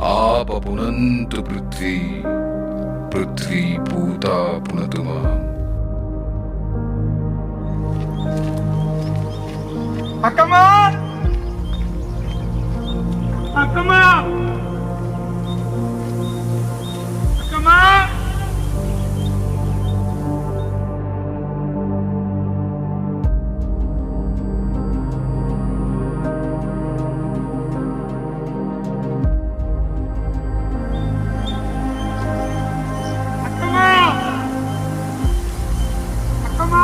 आप पुनन्तु पृथ्वी पृथ्वी पूता पुनतु माम्. ಅಕ್ಕಮ್ಮ ಅಕ್ಕಮ್ಮ ಅಕ್ಕಮ್ಮ ಅಕ್ಕಮ್ಮ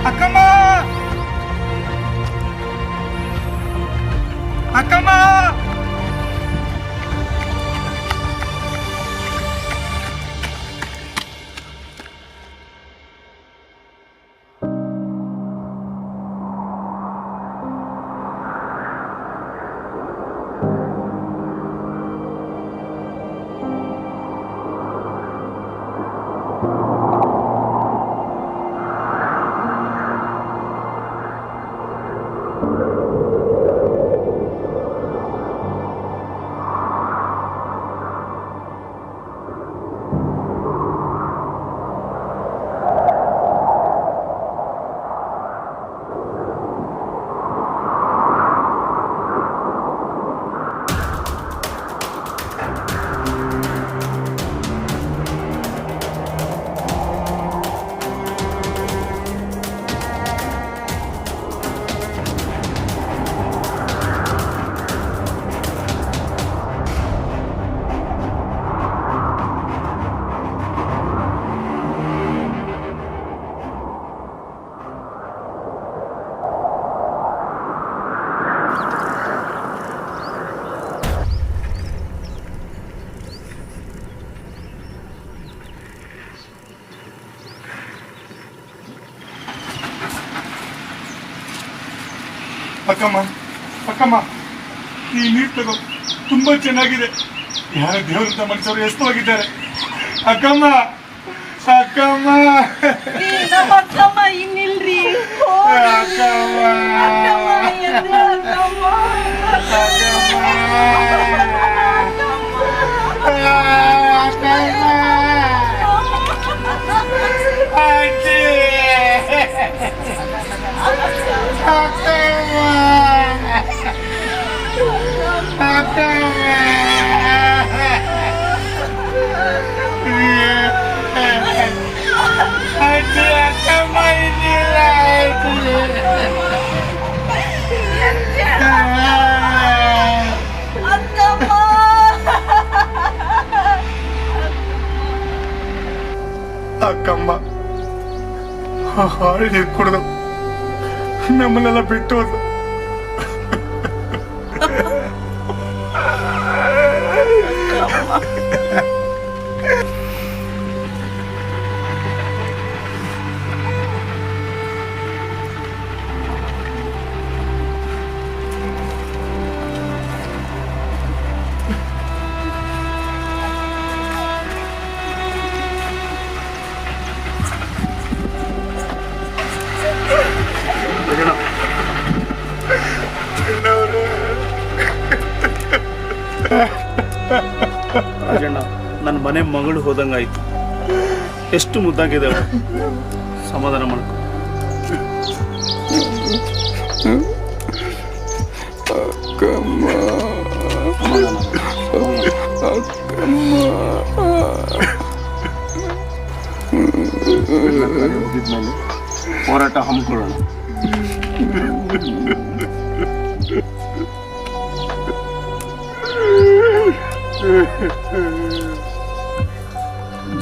ಅಕ್ಕಮ್ಮ ಅಕ್ಕಮ್ಮ ಅಕ್ಕಮ್ಮ ಈ ನೀರು ತಗೋ, ತುಂಬಾ ಚೆನ್ನಾಗಿದೆ. ಯಾರ ದೇವರಂತ ಮನುಷ್ಯರು ಎಷ್ಟು ಹೋಗಿದ್ದಾರೆ. ಅಕ್ಕಮ್ಮ ಅಕ್ಕಮ್ಮ ಅಕ್ಕಮ್ಮ ಇನ್ನಿಲ್ರಿ. ಅಕ್ಕಮ್ಮ ಅಕ್ಕಮ್ಮ ಹಾಳು ನೀರು ಕುಡಿದು ನಮ್ಮನ್ನೆಲ್ಲ ಬಿಟ್ಟು ಹೋದ. ರಾಜಣ್ಣ, ನನ್ನ ಮನೆ ಮಗಳು ಹೋದಂಗಾಯ್ತು. ಎಷ್ಟು ಮುದ್ದಾಗಿದೆ ಅವಳು. ಸಮಾಧಾನ ಮಾಡ್ಕೊ. ಹೋಗಿದ್ಮೇಲೆ ಹೋರಾಟ ಹಮ್ಮಿಕೊಳ್ಳೋಣ.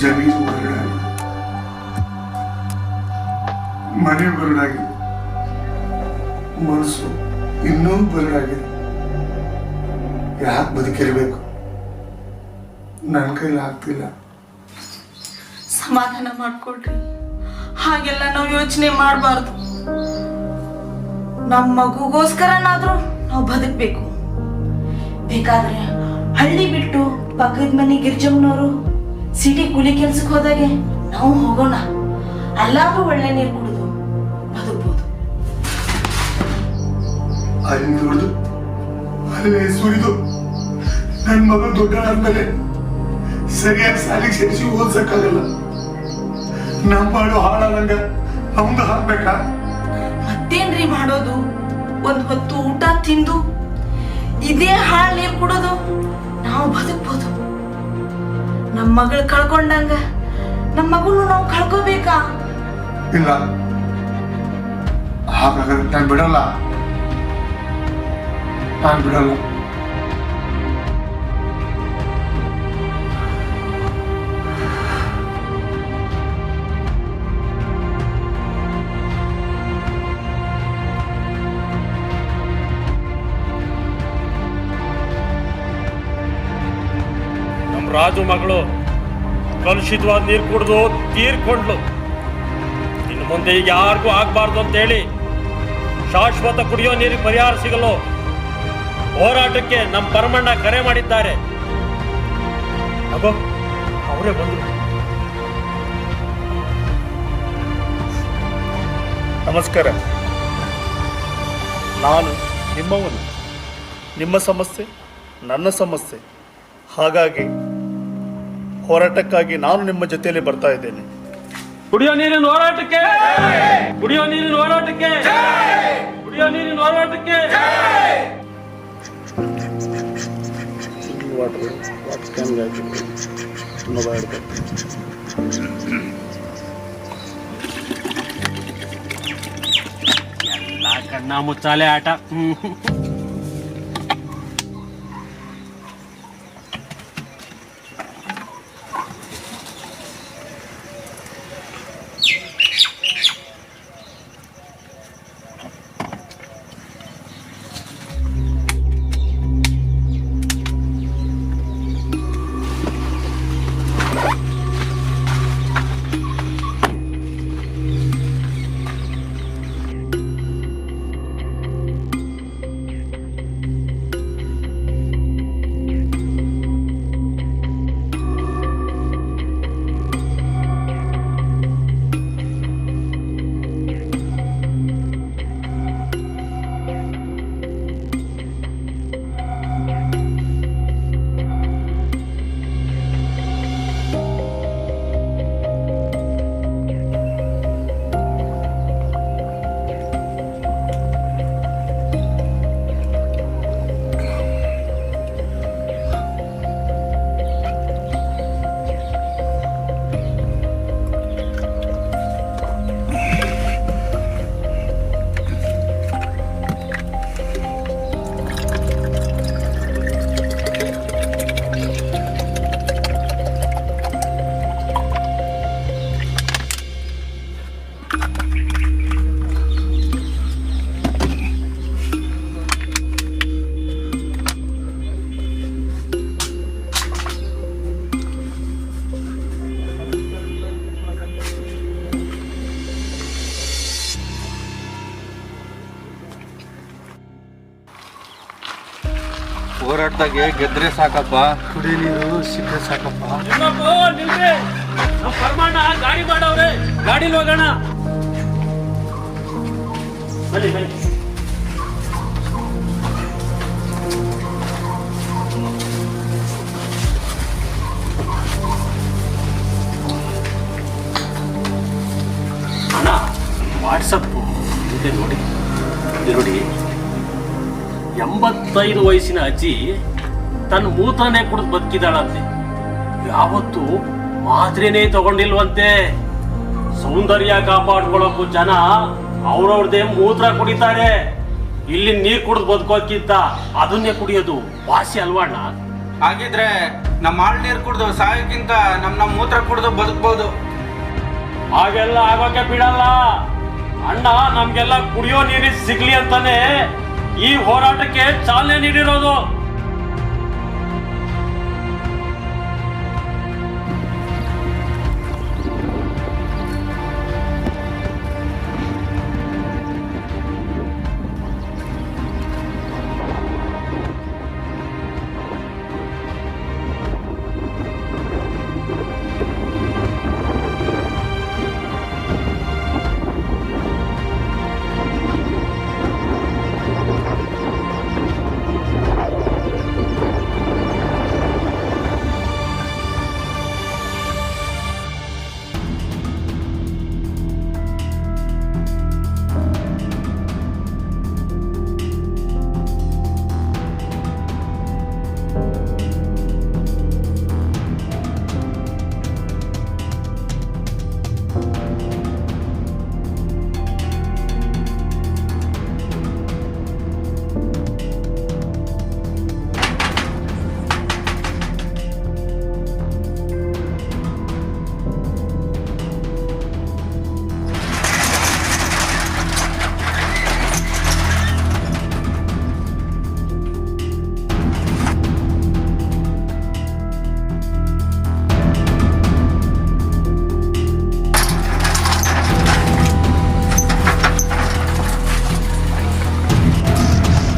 ಜಮೀನು ಬರಡಾಗಿ, ಮನೆ ಬರಡಾಗಿ, ಮನಸ್ಸು ಇನ್ನೂ ಬರಡಾಗಿದೆ. ಯಾಕೆ ಬದುಕಿರ್ಬೇಕು? ನನ್ನ ಕೈಲಿ ಆಗ್ತಿಲ್ಲ. ಸಮಾಧಾನ ಮಾಡ್ಕೊಳ್ರಿ, ಹಾಗೆಲ್ಲ ನಾವು ಯೋಚನೆ ಮಾಡಬಾರ್ದು. ನಮ್ಮ ಮಗುಗೋಸ್ಕರನಾದ್ರೂ ನಾವು ಬದುಕಬೇಕು. ಬೇಕಾದ್ರೆ ಹಳ್ಳಿ ಬಿಟ್ಟು ಪಕ್ಕದ ಮನೆ ಗಿರ್ಜಮ್ಮನವರು ಸಿಟಿ ಕೂಲಿ ಕೆಲ್ಸಕ್ಕೆ ಹೋದಾಗೆ ನಾವು ಹೋಗೋಣ. ಅಲ್ಲಾದ್ರೂ ಒಳ್ಳೆ ನೀರು ಕುಡಿದು ಬದುಕ್ಬೋದು. ಅಲ್ಲಿ ದುಡ್ದು ಅಲ್ಲೇ ಸುರಿದು ನನ್ನ ಮಗ ದೊಡ್ಡನಾದ್ಮೇಲೆ ಸರಿಯಾಗಿ ಸಾಲಿಗೆ ಸೇರಿಸಿ ಓದ್ಸಕ್ಕಾಗಲ್ಲ. ನಮ್ಮ ಮಾಡು ಹಾಳಾದಂಗ ನಮ್ದು ಹಾಕ್ಬೇಕಾ? ಮತ್ತೇನ್ರಿ ಮಾಡೋದು? ಒಂದ್ ಹೊತ್ತು ಊಟ ತಿಂದು ಇದೇ ಹಾಳು ನೀರು ಕುಡೋದು ನಾವು ಬದುಕ್ಬೋದು. ನಮ್ಮ ಮಗಳು ಕಳ್ಕೊಂಡಂಗ ನಮ್ಮ ಮಗನು ನಾವು ಕಳ್ಕೋಬೇಕಾ? ಇಲ್ಲ, ಹಾಗಾದ್ರೆ ನಾನು ಬಿಡಲ್ಲ. ನಮ್ಮ ರಾಜು ಮಗಳು ಕಲುಷಿತವಾದ ನೀರು ಕುಡಿದು ತೀರ್ಕೊಂಡ್ಲು. ಇನ್ನು ಮುಂದೆ ಈಗ ಯಾರಿಗೂ ಆಗ್ಬಾರ್ದು ಅಂತೇಳಿ ಶಾಶ್ವತ ಕುಡಿಯೋ ನೀರಿಗೆ ಪರಿಹಾರ ಸಿಗಲು ಹೋರಾಟಕ್ಕೆ ನಮ್ಮ ಪರಮಣ್ಣ ಕರೆ ಮಾಡಿದ್ದಾರೆ. ಅಗೋ ಅವರೇ ಬಂದರು. ನಮಸ್ಕಾರ. ನಾನು ನಿಮ್ಮವನು. ನಿಮ್ಮ ಸಮಸ್ಯೆ ನನ್ನ ಸಮಸ್ಯೆ. ಹಾಗಾಗಿ ಹೋರಾಟಕ್ಕಾಗಿ ನಾನು ನಿಮ್ಮ ಜೊತೆಯಲ್ಲಿ ಬರ್ತಾ ಇದ್ದೇನೆ. ಕುಡಿಯೋ ನೀರಿನ ಹೋರಾಟಕ್ಕೆ, ಕುಡಿಯೋ ನೀರಿನ ಹೋರಾಟಕ್ಕೆ, ಕುಡಿಯೋ ನೀರಿನ ಹೋರಾಟಕ್ಕೆ. ಎಲ್ಲ ಕಣ್ಣ ಮುಚ್ಚಾಲೆ ಆಟ. ಹೋರಾಟದಾಗೆ ಗೆದ್ರೆ ಸಾಕಪ್ಪ. ಕುಡಿಯ ನೀರು ಸಿಕ್ಕರೆ ಸಾಕಪ್ಪ. ನಮ್ಮ ಪರಮಣ್ಣ ಗಾಡಿ ಮಾಡವ್ರೆ, ಗಾಡಿಲಿ ಹೋಗೋಣ. ಬನ್ನಿ ಬನ್ನಿ. ಅಣ್ಣ ವಾಟ್ಸಪ್ ಇದೆ ನೋಡಿ, ಇದು ನೋಡಿ. 85 ವಯಸ್ಸಿನ ಅಜ್ಜಿ ತನ್ನ ಮೂತ್ರನೇ ಕುಡಿದು ಬದುಕಿದಾಳಂತೆ. ಯಾವತ್ತು ಮಾತ್ರೆನೇ ತಗೊಂಡಿಲ್ವಂತೆ. ಸೌಂದರ್ಯ ಕಾಪಾಡ್ಕೊಳ್ಳೋಕು ಜನ ಅವ್ರವ್ರದೇ ಮೂತ್ರ ಕುಡಿತಾರೆ. ಇಲ್ಲಿ ನೀರು ಕುಡಿದು ಬದುಕೋಕ್ಕಿಂತ ಅದನ್ನೇ ಕುಡಿಯೋದು ವಾಸಿ ಅಲ್ವಣ್ಣ? ಹಾಗಿದ್ರೆ ನಮ್ಮ ಹಾಳು ನೀರು ಕುಡ್ದು ಸಾಯೋಕ್ಕಿಂತ ನಮ್ಮ ಮೂತ್ರ ಕುಡ್ದು ಬದುಕ್ಬೋದು. ಹಾಗೆಲ್ಲ ಆಗೋಕೆ ಬಿಡಲ್ಲ ಅಣ್ಣ. ನಮ್ಗೆಲ್ಲ ಕುಡಿಯೋ ನೀರು ಸಿಗ್ಲಿ ಅಂತಾನೆ ಈ ಹೋರಾಟಕ್ಕೆ ಚಾಲನೆ ನೀಡಿರೋದು.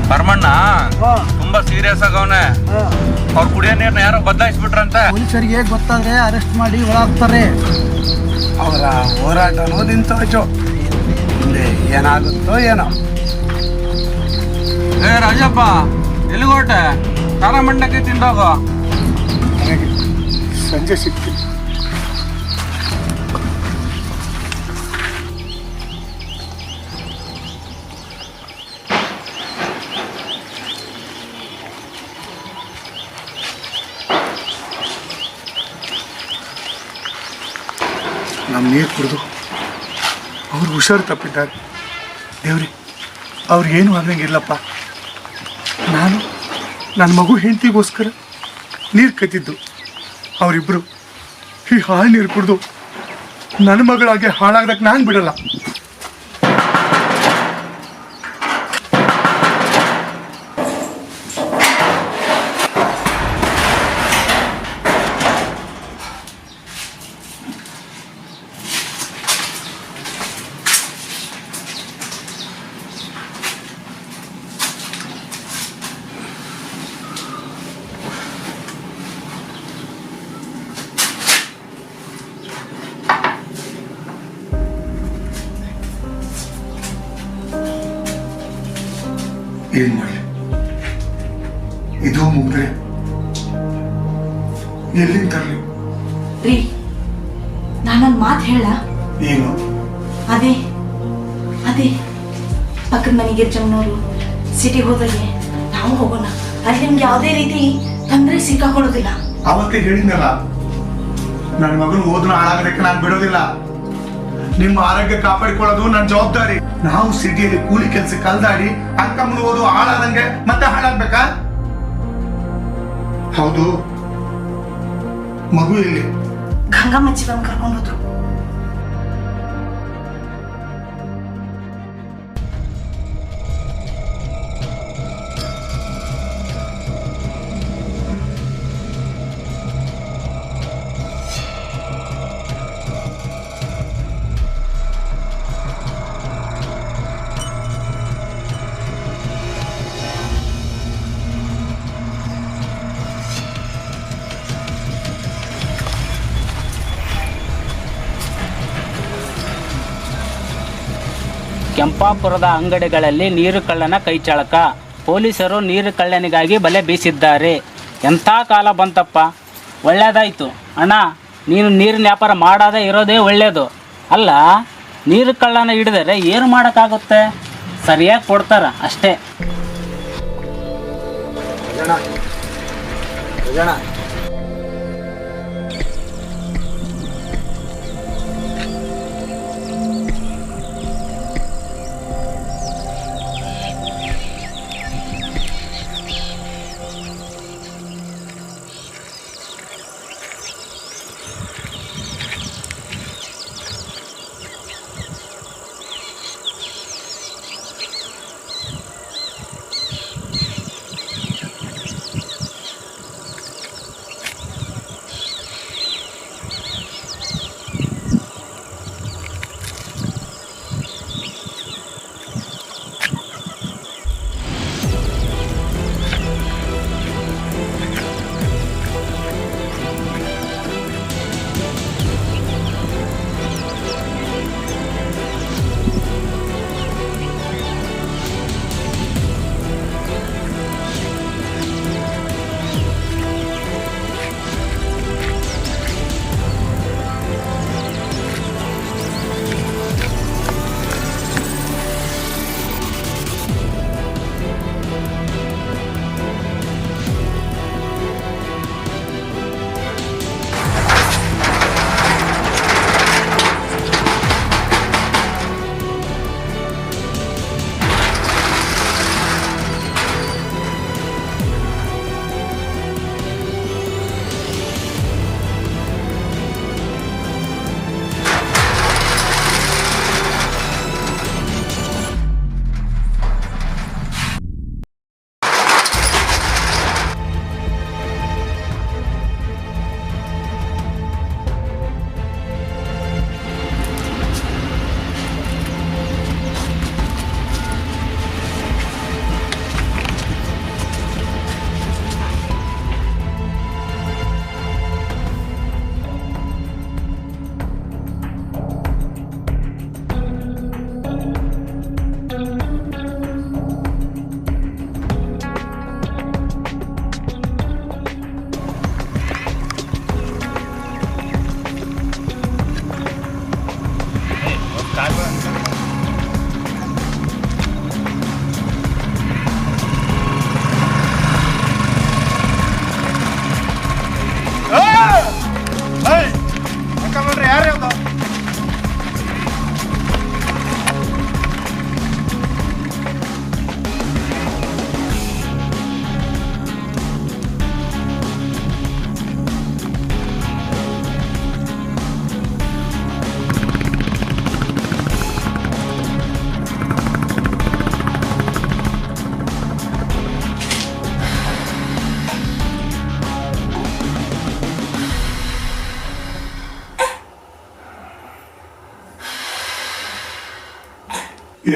ಪರಮಣ್ಣ ತುಂಬಾ ಸೀರಿಯಸ್ ಆಗವನೆ. ಅವ್ರು ಕುಡಿಯೋ ನೀರ್ನ ಯಾರೋ ಬದಲಾಯಿಸ್ಬಿಟ್ರಂತೆ. ಪೊಲೀಸರಿಗೆ ಗೊತ್ತಾದ್ರೆ ಅರೆಸ್ಟ್ ಮಾಡಿ ಒಳಗಾಗ್ತಾರೆ. ಅವರ ಹೋರಾಟನೂ ನಿಂತೋಯ್ತು. ಮುಂದೆ ಏನಾಗುತ್ತೋ ಏನೋ. ರಾಜಪ್ಪ ಎಲ್ಲಿಗೋಟೆ? ಖಾರ ಮಂಡಕ್ಕಿ ತಿಂದೋಗೋ. ನನಗೆ ಸಂಜೆ ಸಿಕ್ತು. ನಮ್ಮ ನೀರು ಕುಡಿದು ಅವ್ರು ಹುಷಾರು ತಪ್ಪಿದ್ದಾರೆ. ದೇವ್ರಿ ಅವ್ರಿಗೇನು ಆಗಂಗಿಲ್ಲಪ್ಪ. ನಾನು ನನ್ನ ಮಗು ಹೆಂಡತಿಗೋಸ್ಕರ ನೀರು ಕತ್ತಿದ್ದು. ಅವರಿಬ್ಬರು ಈ ಹಾಳು ನೀರು ಕುಡಿದು ನನ್ನ ಮಗಳಾಗೆ ಹಾಳಾಗ್ದಕ್ಕೆ ನಾನು ಬಿಡಲ್ಲ. ಏನ್ ಮಾಡಲಿ? ಇದು ಮುಗ್ದ್ರೆ ಎಲ್ಲಿಂದ ತರಲಿ? ರೀ, ನಾನೊಂದು ಮಾತು ಹೇಳ. ಏನು? ಅದೇ ಪಕ್ಕದ ಮನೆ ಗಿರ್ಜಮ್ಮನವರು ಸಿಟಿಗೆ ಹೋದಾಗೆ ನಾವು ಹೋಗೋಣ. ಅಲ್ಲಿ ನಿಮ್ಗೆ ಯಾವುದೇ ರೀತಿ ತೊಂದರೆ ಸಿಕ್ಕಾಕೊಳ್ಳೋದಿಲ್ಲ. ಅವತ್ತೇ ಹೇಳಿದ್ನಲ್ಲ, ನನ್ನ ಮಗನು ಓದನ ಹಾಳಾಗೋದಕ್ಕೆ ನಾನು ಬಿಡೋದಿಲ್ಲ. ನಿಮ್ಮ ಆರೋಗ್ಯ ಕಾಪಾಡಿಕೊಳ್ಳೋದು ನನ್ನ ಜವಾಬ್ದಾರಿ. ನಾವು ಸಿಟಿಯಲ್ಲಿ ಕೂಲಿ ಕೆಲಸ ಕಲ್ದಾಡಿ ಅಕ್ಕಮ್ಮನ ಓದು ಹಾಳಾದಂಗೆ ಮತ್ತೆ ಹಾಳಾಗ್ಬೇಕಾ? ಹೌದು, ಮಗು ಇಲ್ಲಿ ಗಂಗಮ್ಮಜ್ಜಿ ಬಂದು ಕರ್ಕೊಂಡು ಹೋದ್ರು. ಕೆಂಪಾಪುರದ ಅಂಗಡಿಗಳಲ್ಲಿ ನೀರು ಕಳ್ಳನ ಕೈಚಳಕ. ಪೊಲೀಸರು ನೀರು ಕಳ್ಳನಿಗಾಗಿ ಬಲೆ ಬೀಸಿದ್ದಾರೆ. ಎಂಥ ಕಾಲ ಬಂತಪ್ಪ. ಒಳ್ಳೆಯದಾಯಿತು ಅಣ್ಣ, ನೀನು ನೀರಿನ ವ್ಯಾಪಾರ ಮಾಡಾದೇ ಇರೋದೇ ಒಳ್ಳೆಯದು. ಅಲ್ಲ, ನೀರು ಕಳ್ಳನ ಹಿಡಿದರೆ ಏನು ಮಾಡೋಕ್ಕಾಗುತ್ತೆ? ಸರಿಯಾಗಿ ಕೊಡ್ತಾರ ಅಷ್ಟೇ.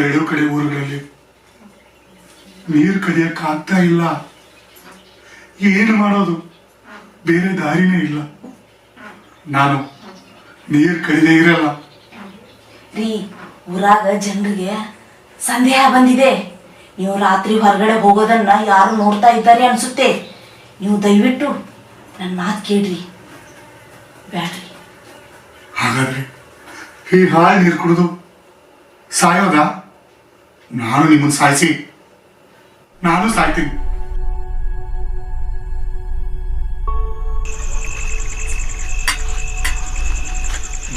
ಎರಡೂ ಕಡೆ ಊರುಗಳಲ್ಲಿ ನೀರು ಕದಿಯಕ್ಕೆ ಆಗ್ತಾ ಇಲ್ಲ. ಏನು ಮಾಡೋದು, ಬೇರೆ ದಾರಿನೇ ಇಲ್ಲ. ನಾನು ನೀರು ಕಡಿದೇ ಇರಲ್ಲ. ರೀ, ಊರಾಗ ಜನರಿಗೆ ಸಂದೇಹ ಬಂದಿದೆ. ನೀವು ರಾತ್ರಿ ಹೊರಗಡೆ ಹೋಗೋದನ್ನ ಯಾರು ನೋಡ್ತಾ ಇದ್ದಾರೆ ಅನ್ಸುತ್ತೆ. ನೀವು ದಯವಿಟ್ಟು ನನ್ನ ಮಾತು ಕೇಳ್ರಿ, ಬ್ಯಾಡ್ರಿ. ಹಾಗಾದ್ರೆ ಈ ಹಾಳು ನೀರು ಕುಡಿದು ಸಾಯೋದಾ? ನಾನು ನಿಮ್ಮನ್ನು ಸಾಯಿಸಿ ನಾನು ಸಾಯ್ತೀನಿ.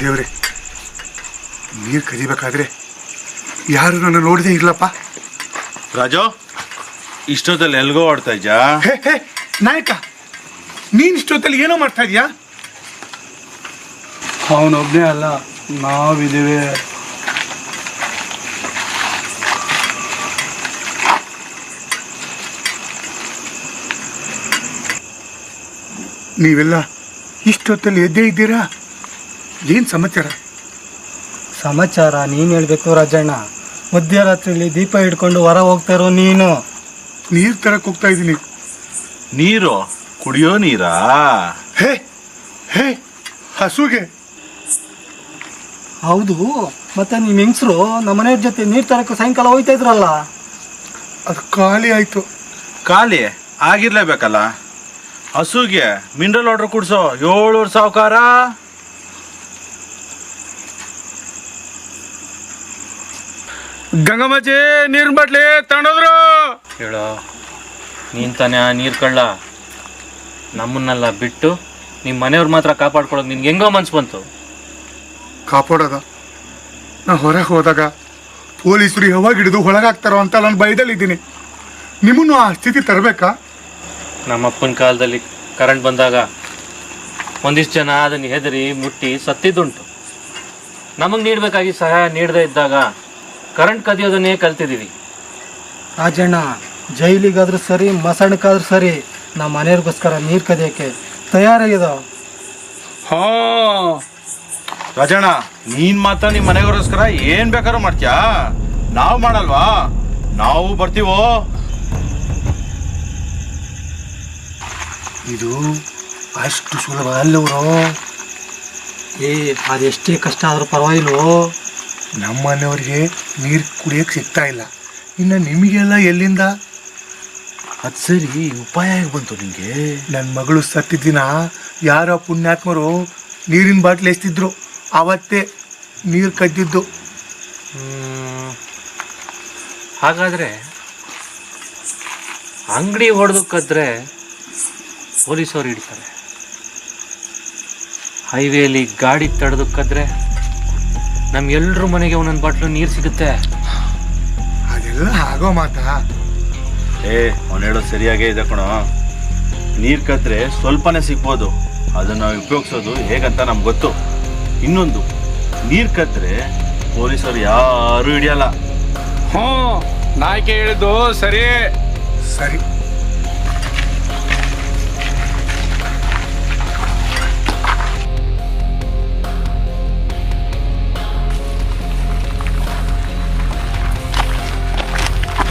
ದೇವ್ರೆ, ನೀರು ಕದಿಬೇಕಾದ್ರೆ ಯಾರು ನನ್ನ ನೋಡದೇ ಇರ್ಲಪ್ಪ. ರಾಜು, ಇಷ್ಟೊತ್ತಲ್ಲಿ ಎಲ್ಗೋ ಆಡ್ತಾ ಇದ್ಯಾ? ಹೇ ಹೇ ನಾಯಕ, ನೀನ್ ಇಷ್ಟೊತ್ತಲ್ಲಿ ಏನೋ ಮಾಡ್ತಾ ಇದೀಯಾ? ಅವನೊಬ್ಬನೇ ಅಲ್ಲ, ನಾವಿದ್ದೀವಿ. ನೀವೆಲ್ಲ ಇಷ್ಟೊತ್ತಲ್ಲಿ ಎದ್ದೇ ಇದ್ದೀರಾ? ಏನ್ ಸಮಾಚಾರ? ಸಮಾಚಾರ ನೀನು ಹೇಳ್ಬೇಕು ರಾಜಣ್ಣ. ಮಧ್ಯರಾತ್ರಿಲಿ ದೀಪ ಹಿಡ್ಕೊಂಡು ಹೊರ ಹೋಗ್ತಾ ಇರೋ ನೀನು. ನೀರ್ ತರಕ್ ಹೋಗ್ತಾ ಇದ್ದೀನಿ. ನೀರು ಕುಡಿಯೋ ನೀರಾ? ಹೇ ಹೇ ಹಸುಗೆ. ಹೌದು, ಮತ್ತೆ ನಿಮ್ಮ ಹೆಂಗಸರು ನಮ್ಮ ಮನೆಯವ್ರ ಜೊತೆ ನೀರು ತರಕ್ಕೆ ಸಾಯಂಕಾಲ ಹೋಗ್ತಾ ಇದ್ರಲ್ಲ, ಅದು ಖಾಲಿ ಆಯ್ತು. ಖಾಲಿ ಆಗಿರ್ಲೇಬೇಕಲ್ಲ. ಹಸುಗೆ ಮಿನರಲ್ ವಾಟರ್ ಕುಡ್ಸೋ 700 ಸಾವುಕಾರ. ಗಂಗಮ್ಮಜ್ಜಿ ನೀರ್ ಬಾಟ್ಲಿ ತಗೊಂಡೋದ್ರು. ಹೇಳೋ, ನೀನು ತಾನೇ ಆ ನೀರು ಕಳ್ಳ. ನಮ್ಮನ್ನೆಲ್ಲ ಬಿಟ್ಟು ನಿಮ್ಮ ಮನೆಯವ್ರು ಮಾತ್ರ ಕಾಪಾಡ್ಕೊಳೋದು ನಿನ್ಗೆ ಹೆಂಗೋ ಮನ್ಸು ಬಂತು? ಕಾಪಾಡೋದ? ನಾ ಹೊರಗೆ ಹೋದಾಗ ಪೊಲೀಸರು ಯಾವಾಗ ಹಿಡಿದು ಒಳಗಾಗ್ತಾರೋ ಅಂತ ನಾನು ಭಯದಲ್ಲಿದ್ದೀನಿ. ನಿಮ್ಮನ್ನು ಆ ಸ್ಥಿತಿ ತರಬೇಕಾ? ನಮ್ಮಪ್ಪನ ಕಾಲದಲ್ಲಿ ಕರೆಂಟ್ ಬಂದಾಗ ಒಂದಿಷ್ಟು ಜನ ಅದನ್ನು ಹೆದರಿ ಮುಟ್ಟಿ ಸತ್ತಿದ್ದುಂಟು. ನಮಗೆ ನೀಡಬೇಕಾಗಿ ಸಹಾಯ ನೀಡದೇ ಇದ್ದಾಗ ಕರೆಂಟ್ ಕದಿಯೋದನ್ನೇ ಕಲ್ತಿದ್ದೀವಿ. ರಾಜಣ್ಣ, ಜೈಲಿಗಾದ್ರೂ ಸರಿ, ಮಸಣಕ್ಕಾದ್ರೂ ಸರಿ, ನಮ್ಮ ಮನೆಯವ್ರಿಗೋಸ್ಕರ ನೀರು ಕದಿಯೋಕ್ಕೆ ತಯಾರಾಗಿದ್ದಾವ. ಹಾ ರಾಜಣ್ಣ, ನೀನ್ ಮಾತ್ರ ನಿಮ್ಮ ಮನೆಗೋಸ್ಕರ ಏನ್ ಬೇಕಾದ್ರೂ ಮಾಡ್ತೀಯಾ? ನಾವು ಮಾಡಲ್ವಾ? ನಾವು ಬರ್ತೀವೋ. ಇದು ಅಷ್ಟು ಸುಲಭ ಅಲ್ಲವರು. ಅದೆಷ್ಟೇ ಕಷ್ಟ ಆದ್ರೂ ಪರವಾಗಿಲ್ವೋ. ನಮ್ಮ ಮನೆಯವ್ರಿಗೆ ನೀರು ಕುಡಿಯಕ್ಕೆ ಸಿಗ್ತಾ ಇಲ್ಲ, ಇನ್ನು ನಿಮಗೆಲ್ಲ ಎಲ್ಲಿಂದ? ಅದ್ ಸರಿ, ಉಪಾಯ ಹೇಗೆ ಬಂತು ನಿಂಗೆ? ನನ್ನ ಮಗಳು ಸತ್ತಿದ್ದಿನ ಯಾರೋ ಪುಣ್ಯಾತ್ಮರು ನೀರಿನ ಬಾಟ್ಲಿ ಎಸ್ತಿದ್ರು, ಅವತ್ತೇ ನೀರು ಕದ್ದಿದ್ದು. ಹಾಗಾದ್ರೆ ಅಂಗಡಿ ಹೊಡೆದು ಕದ್ರೆ ಪೊಲೀಸವ್ರು ಹಿಡಿತಾರೆ, ಹೈವೇಲಿ ಗಾಡಿ ತಡೆದು ಕದ್ರೆ ನಮ್ಗೆಲ್ರ ಮನೆಗೆ ಒಂದೊಂದು ಬಾಟ್ಲು ನೀರು ಸಿಗುತ್ತೆ. ಅದೆಲ್ಲ ಆಗೋ ಮಾತಾ? ಅವ್ನು ಹೇಳೋದು ಸರಿಯಾಗೇ ಇದೆ ಕಣೋ. ನೀರು ಕದ್ರೆ ಸ್ವಲ್ಪನೇ ಸಿಗ್ಬೋದು, ಅದನ್ನ ನಾವು ಉಪಯೋಗಿಸೋದು ಹೇಗಂತ ನಮ್ಗೆ ಗೊತ್ತು. ಇನ್ನೊಂದು, ನೀರು ಕದ್ರೆ ಪೊಲೀಸರು ಯಾರು ಹಿಡಿಯಲ್ಲ. ನಾಯ್ಕೆ ಹೇಳಿದ್ದು ಸರಿ. ಸರಿ,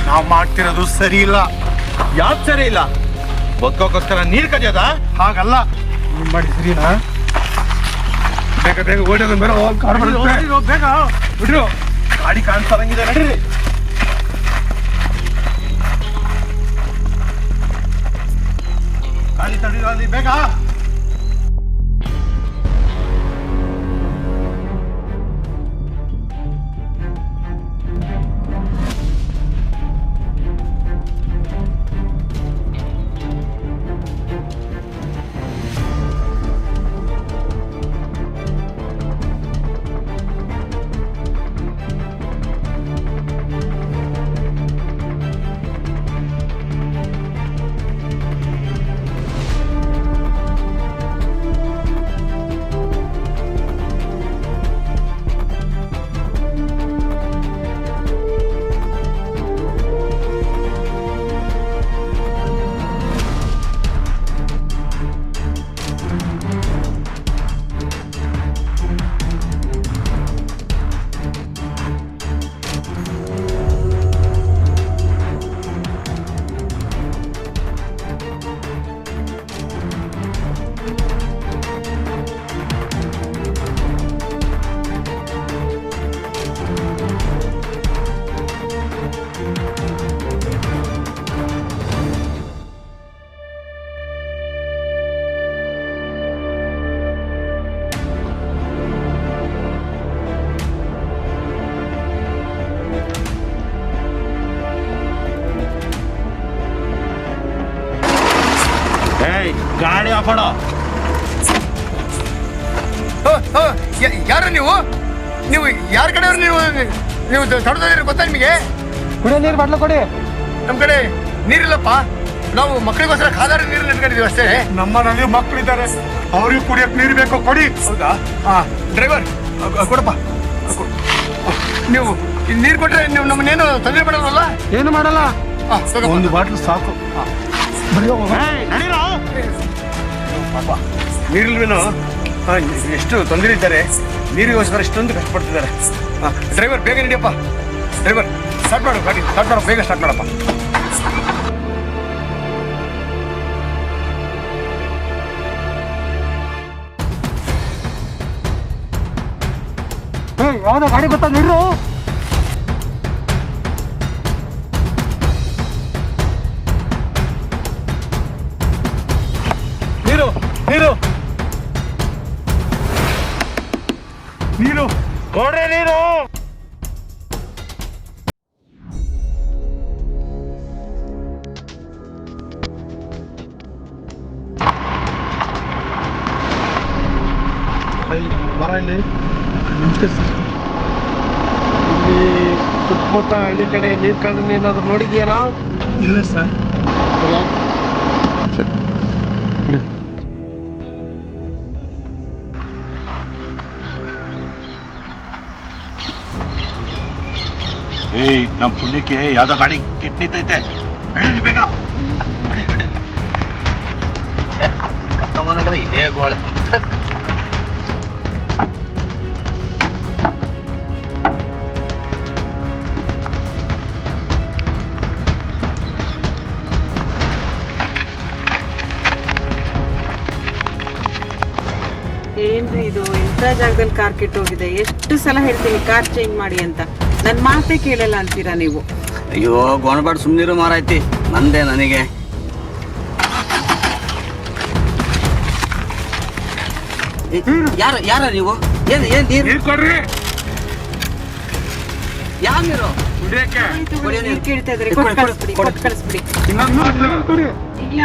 ನಾವು ಮಾಡ್ತಿರೋದು ಸರಿ ಇಲ್ಲ. ಯಾವ್ದು ಸರಿ ಇಲ್ಲ? ಬದುಕೋಕ್ಕೋಸ್ಕರ ನೀರು ಕದಿಯೋದಾ? ಹಾಗಲ್ಲ. ನೀವು ಮಾಡಿ ಸರಿನಾ? ಬೇಗ ಬೇಗ ಓಡೋದು ಬೇರೆ. ಬೇಗ ಬಿಡ್ರು, ಗಾಡಿ ಕಾಣಿಸ್ತಾರಂಗಿದೆ, ನಡೀರಿ. ಗಾಡಿ ತಡೀರಿ ಅಲ್ಲಿ, ಬೇಗ. ಗಾಡಿ ಆಫ್ ಮಾಡೋ. ಯಾರು ನೀವು ನೀವು ಯಾರ ಕಡೆಯವ್ರು? ನೀವು ತಡೋದಿರಿ ಗೊತ್ತಾ ನಿಮಗೆ? ಕುಡಿಯೋ ನೀರು ಬಾಟ್ಲು ಕೊಡಿ. ನಮ್ಮ ಕಡೆ ನೀರಿಲ್ಲಪ್ಪ. ನಾವು ಮಕ್ಕಳಿಗೋಸ್ಕರ ಖಾದಾರ ನೀರು ಇಟ್ಕೊಂಡಿದೀವಿ ಅಷ್ಟೇ. ನಮ್ಮನಲ್ಲಿ ಮಕ್ಕಳಿದ್ದಾರೆ, ಅವ್ರಿಗೆ ಕುಡಿಯಕ್ಕೆ ನೀರು ಬೇಕು, ಕೊಡಿ. ಹೌದಾ? ಡ್ರೈವರ್ ಕೊಡಪ್ಪ. ನೀವು ನೀರು ಕೊಟ್ರೆ ನೀವು ನಮ್ಮನ್ನೇನು ತೊಂದರೆ ಮಾಡಲ್ವಲ್ಲ? ಏನು ಮಾಡಲ್ಲ, ಒಂದು ಬಾಟ್ಲು ಸಾಕು. ಪಾಪ ನೀರಿಲ್ವೇನೋ, ಎಷ್ಟು ತೊಂದರೆ ಇದ್ದಾರೆ, ನೀರಿಗೋಸ್ಕರ ಇಷ್ಟೊಂದು ಕಷ್ಟಪಡ್ತಿದ್ದಾರೆ. ಡ್ರೈವರ್ ಬೇಗ ನಡಿಯಪ್ಪ. ಡ್ರೈವರ್ ಸ್ಟಾರ್ಟ್ ಮಾಡು ಗಾಡಿ, ಸ್ಟಾರ್ಟ್ ಮಾಡು, ಬೇಗ ಸ್ಟಾರ್ಟ್ ಮಾಡಪ್ಪ. ಯಾವ್ದೋ ಗಾಡಿ ಬರ್ತಾ ನೀರು. ನೀರು ನೀರು ನೀರು ಕೊಡ್ರಿ ನೀರು. ಬರ ಇಲ್ಲಿ ಇಲ್ಲಿ ಸುತ್ತಮುತ್ತ ಹಳ್ಳಿ ಕಡೆ ನೀರು ಕಂಡು ಏನಾದ್ರು ನೋಡಿದ್ಯಾನಾ? ಇಲ್ಲ ಸರ್. ಏಯ್, ನಮ್ಮ ಪುಣ್ಯಕ್ಕೆ ಯಾವ್ದೋ ಗಾಡಿ ಕೆಟ್ಟ ನಿಂತೈತೆ. ಬೇಗ ಇದೇ ಗೋಳೆ. ಏನ್ರಿ ಇದು ಇಂಥ ಜಾಗದಲ್ಲಿ ಕಾರ್ ಕೆಟ್ಟೋಗಿದೆ? ಎಷ್ಟು ಸಲ ಹೇಳ್ತೀನಿ ಕಾರ್ ಚೇಂಜ್ ಮಾಡಿ ಅಂತ, ನನ್ನ ಮಾತೇ ಕೇಳಲ್ಲ ಅಂತೀರಾ ನೀವು? ಅಯ್ಯೋ ಗೋಣಬಾಡ್ ಸುಮ್ಮನಿರು ಮಾರಾಯ್ತಿ, ನಂದೇ ನನಗೆ. ಯಾರ ಯಾರ ನೀವು? ಏನ್ ಏನ್ ನೀರು ಕೊಡ್ರಿ. ಯಾವ ನೀರು? ನೀರು ಕೇಳ್ತಾ ಇದ್ದಾರೆ, ಕೊಟ್ಟು ಕಳಿಸ್ಬಿಡಿ, ಕೊಟ್ಟು ಕಳಿಸ್ಬಿಡಿ. ಇಲ್ಲ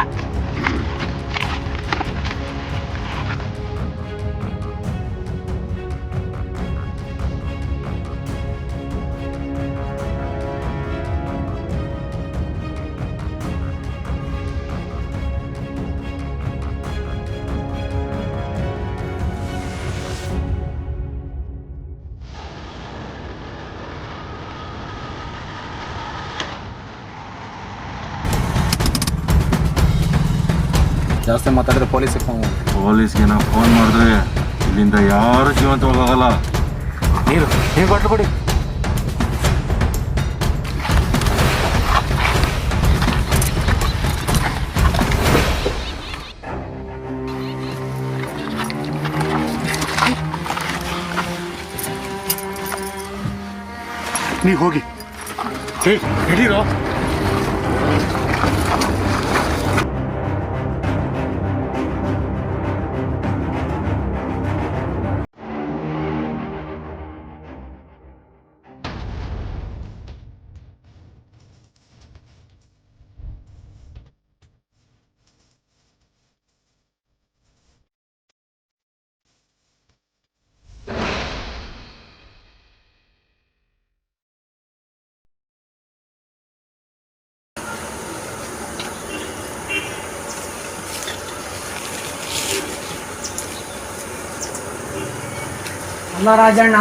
ಜಾಸ್ತಿ ಮಾತಾಡಿದ್ರೆ ಪೊಲೀಸಿಗೆ ಪೊಲೀಸ್ಗೆ ನಾವು ಫೋನ್ ಮಾಡಿದ್ರೆ ಇಲ್ಲಿಂದ ಯಾರು ಜೀವಂತವಾಗಲ್ಲ. ನೀರು ನೀರು ಬಾಟ್ಲು ಕೊಡಿ. ನೀವು ಹೋಗಿ ಹಿಡೀರೋ. ಅಲ್ಲ ರಾಜಣ್ಣ,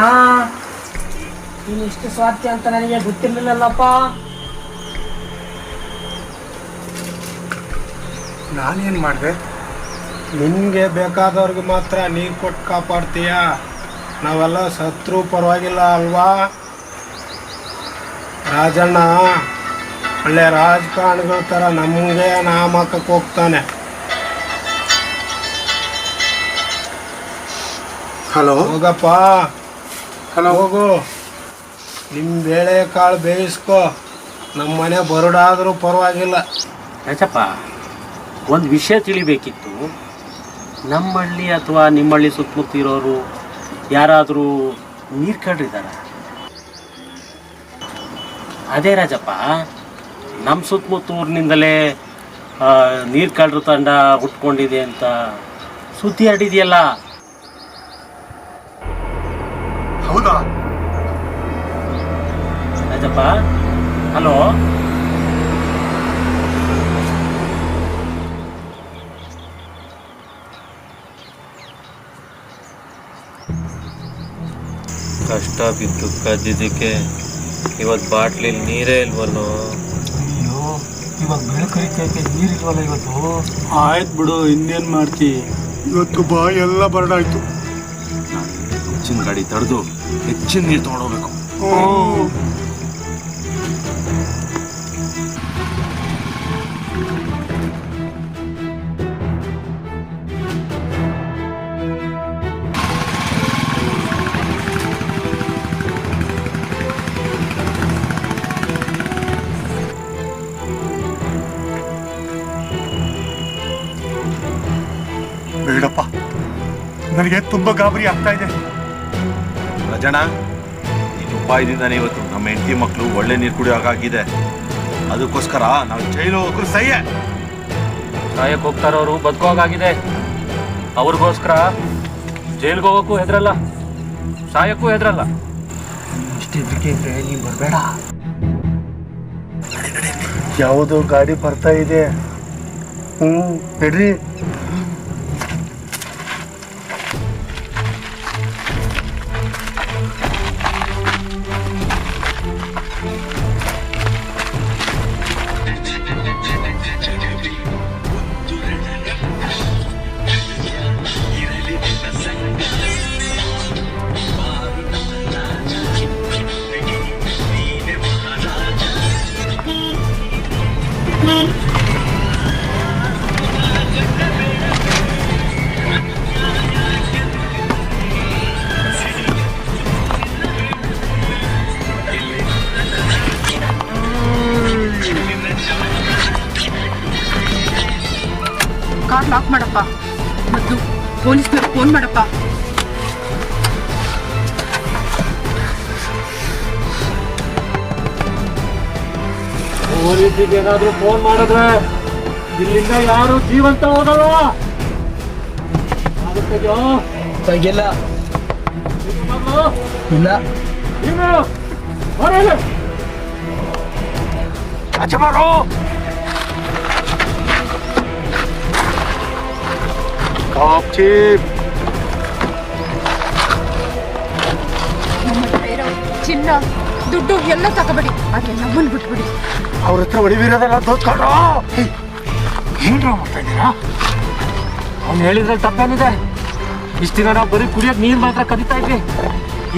ನೀನು ಇಷ್ಟು ಸ್ವಾರ್ಥಿ ಅಂತ ನನಗೆ ಗೊತ್ತಿರಲಿಲ್ಲಲ್ಲಪ್ಪ. ನಾನೇನು ಮಾಡಿದೆ? ನಿಮಗೆ ಬೇಕಾದವ್ರಿಗೆ ಮಾತ್ರ ನೀರು ಕೊಟ್ಟು ಕಾಪಾಡ್ತೀಯ, ನಾವೆಲ್ಲ ಸತ್ರು ಪರವಾಗಿಲ್ಲ ಅಲ್ವಾ ರಾಜಣ್ಣ? ಒಳ್ಳೆ ರಾಜಕಾರಣಿಗಳ ಥರ ನಮಗೆ ನಾಮಕಕ್ಕೆ ಹೋಗ್ತಾನೆ. ಹಲೋ ಹೋಗಪ್ಪ, ಹಲೋ ಹೋಗು, ನಿಮ್ಮ ಬೇಳೆ ಕಾಳು ಬೇಯಿಸ್ಕೊ, ನಮ್ಮ ಮನೆ ಬರಡಾದರೂ ಪರವಾಗಿಲ್ಲ. ರಾಜಪ್ಪ, ಒಂದು ವಿಷಯ ತಿಳಿಬೇಕಿತ್ತು. ನಮ್ಮ ಹಳ್ಳಿ ಅಥವಾ ನಿಮ್ಮ ಹಳ್ಳಿ ಸುತ್ತಮುತ್ತ ಇರೋರು ಯಾರಾದರೂ ನೀರು ಕಂಡಿದ್ದಾರ? ಅದೇ ರಾಜಪ್ಪ, ನಮ್ಮ ಸುತ್ತಮುತ್ತ ಊರಿನಿಂದಲೇ ನೀರು ಕಳ್ಳರು ತಂಡ ಹುಟ್ಕೊಂಡಿದೆ ಅಂತ ಸುದ್ದಿ ಹರಡಿದೆಯಲ್ಲ. ಹೌದಾ? ರಾಜಪ್ಪ, ಹಲೋ. ಕಷ್ಟ ಬಿದ್ದು ಕದ್ದಿದ್ದಕ್ಕೆ ಇವತ್ತು ಬಾಟ್ಲಿಲಿ ನೀರೇ ಇಲ್ವಲ್ಲೋ. ಅಯ್ಯೋ, ಇವಾಗ ಬೆಳಕರಿಕೆ ನೀರಿಲ್ವಲ್ಲ ಇವತ್ತು. ಆಯ್ತು ಬಿಡು, ಇನ್ನೇನು ಮಾಡ್ತಿ. ಇವತ್ತು ಬಾಯಿ ಎಲ್ಲ ಬರಡಾಯ್ತು. ಹೆಚ್ಚಿನ ಗಾಡಿ ತಡೆದು ಹೆಚ್ಚಿನ ನೀರು ತೊಗೊಂಡೋಗ್ಬೇಕು. ಬೇಡಪ್ಪ, ನನಗೆ ತುಂಬಾ ಗಾಬರಿ ಆಗ್ತಾ ಇದೆ. ರಾಜಣ್ಣ, ಈ ಉಪಾಯದಿಂದಾನೇ ಇವತ್ತು ನಮ್ಮ ಹೆಂಡತಿ ಮಕ್ಕಳು ಒಳ್ಳೆ ನೀರು ಕುಡಿಯೋ ಹಾಗಾಗಿದೆ. ಅದಕ್ಕೋಸ್ಕರ ನಾವು ಜೈಲು ಹೋಗ್ರು ಸಹ್ಯ. ಸಾಯಕ್ಕೆ ಹೋಗ್ತಾರವರು ಬದುಕೋಗಾಗಿದೆ. ಅವ್ರಿಗೋಸ್ಕರ ಜೈಲ್ಗೆ ಹೋಗೋಕ್ಕೂ ಹೆದರಲ್ಲ, ಸಾಯಕ್ಕೂ ಹೆದರಲ್ಲ. ಇಷ್ಟು ಹೆದರಿಕೆ ಇದ್ರೆ ನೀವು ಬರಬೇಡ. ಯಾವುದೋ ಗಾಡಿ ಬರ್ತಾ ಇದೆ. ನಡ್ರಿ. ಕಾರ್ ಲಾಕ್ ಮಾಡಪ್ಪ ಮತ್ತು ಪೊಲೀಸ್ನವ್ರಿಗೆ ಫೋನ್ ಮಾಡಪ್ಪ. ಪೊಲೀಸಿಗೆ ಏನಾದರೂ ಫೋನ್ ಮಾಡಿದ್ರೆ ಇಲ್ಲಿಂದ ಯಾರು ಜೀವಂತ ಹೋಗಲ್ಲ. ಆಗುತ್ತದೋ? ತೆಗಿಲ್ಲ. ಇಲ್ಲ. ಅಜಮಾರು, ಕಾಪ್ ಚೀಪ್. ಚಿನ್ನ ದುಡ್ಡು ಎಲ್ಲ ತಗೋಬೇಡಿ, ಹಾಗೆ ನಮ್ಮನ್ನು ಬಿಟ್ಬಿಡಿ. ಅವ್ರ ಹತ್ರ ಹೊಡಿವಿರೋದೆಲ್ಲ ದೋಚ್ಕೊಂಡ್ರು. ಏನ್ರ ಮಾಡ್ತಾ ಇದ್ದೀರಾ? ಅವ್ನು ಹೇಳಿದ್ರಲ್ಲಿ ತಪ್ಪೇನಿದೆ? ಇಷ್ಟು ದಿನ ನಾವು ಬರೀ ಕುಡಿಯೋಕೆ ನೀರು ಮಾತ್ರ ಕದಿತಾ ಇದ್ವಿ.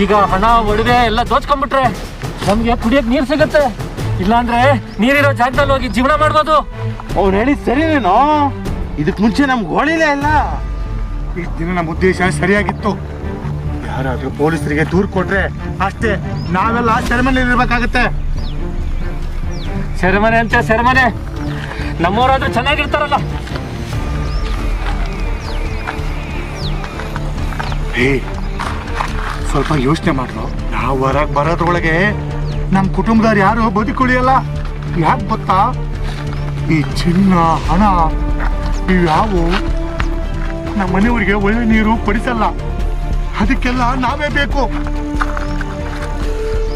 ಈಗ ಹಣ ಒಡವೆ ಎಲ್ಲ ದೋಚ್ಕೊಂಡ್ಬಿಟ್ರೆ ನಮ್ಗೆ ಕುಡಿಯೋಕೆ ನೀರು ಸಿಗುತ್ತೆ. ಇಲ್ಲಾಂದ್ರೆ ನೀರಿರೋ ಜಾಗದಲ್ಲಿ ಹೋಗಿ ಜೀವನ ಮಾಡ್ಬೋದು. ಅವ್ನು ಹೇಳಿದ್ ಸರಿನೇನೋ? ಇದಕ್ ಮುಂಚೆ ನಮ್ಗೆ ಹೊಳಿಲೇ ಇಲ್ಲ. ಇಷ್ಟು ದಿನ ನಮ್ಮ ಉದ್ದೇಶ ಸರಿಯಾಗಿತ್ತು. ಯಾರಾದ್ರೂ ಪೊಲೀಸರಿಗೆ ದೂರು ಕೊಟ್ರೆ ಅಷ್ಟೇ, ನಾವೆಲ್ಲ ಸೆರೆಮನೆ ಇರ್ಬೇಕಾಗತ್ತೆ. ಸೆರೆಮನೆ ಅಂತ ಸೆರೆಮನೆ, ನಮ್ಮವರಾದ್ರೂ ಚೆನ್ನಾಗಿರ್ತಾರಲ್ಲ. ಸ್ವಲ್ಪ ಯೋಚನೆ ಮಾಡ್ರು. ನಾವು ಹೊರಗೆ ಬರೋದ್ರೊಳಗೆ ನಮ್ಮ ಕುಟುಂಬದವ್ರು ಯಾರು ಬದುಕುಳಿಯಲ್ಲ. ಯಾಕೆ ಗೊತ್ತಾ? ಈ ಚಿನ್ನ, ಹಣ ಇವ್ಯಾವು ನಮ್ಮ ಮನೆಯವರಿಗೆ ಒಳ್ಳೆ ನೀರು ಪಡಿಸಲ್ಲ. ಅದಕ್ಕೆಲ್ಲ ನಾವೇ ಬೇಕು.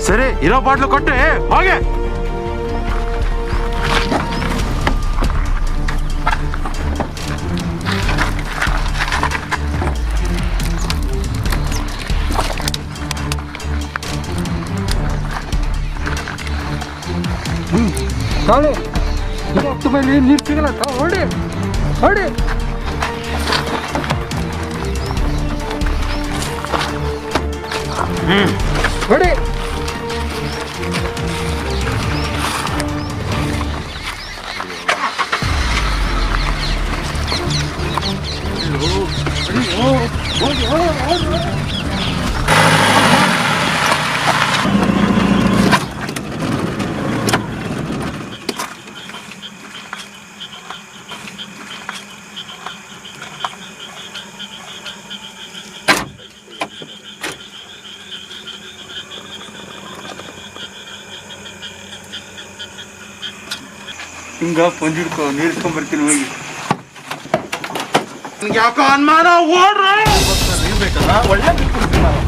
ಸರಿ, ಇರೋ ಬಾಟ್ಲು ಕೊಟ್ಟೆ ಹೋಗೆ. ತಾಳೆ ಹತ್ತು ಮೇಲೆ ನೀರು ಸಿಗಲ್ಲ. ಹೊಡಿ ಹೊಡಿ. ಹೊಡಿ. ಹಿಂಗ ಪಂಜಿಡ್ಕೊ ನೀರ್ಸ್ಕೊಂಡ್ಬರ್ತೀನಿ ಹೋಗಿ. ಯಾಕೋ ಅನ್ಮಾನ ಓಡ್ರ ನೀರ್ ಬೇಕಲ್ಲ, ಒಳ್ಳೆ ಬಿಟ್ಕೊಡ್ತೀನಿ ನಾನು.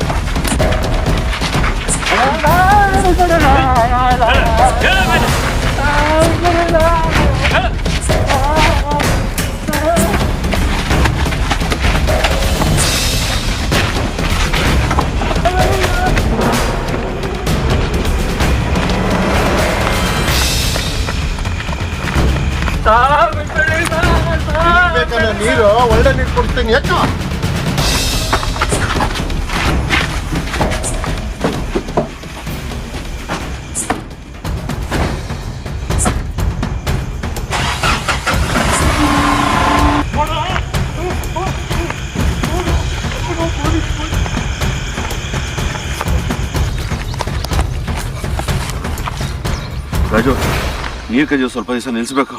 ನೀರು ಒಳ್ಳೆ ನೀರು ಕೊಡ್ತೀನಿ ಯಾಕೋ. ರಾಜು, ನೀರು ಕದಿಯೋ ಸ್ವಲ್ಪ ದಿವಸ ನಿಲ್ಲಿಸ್ಬೇಕು.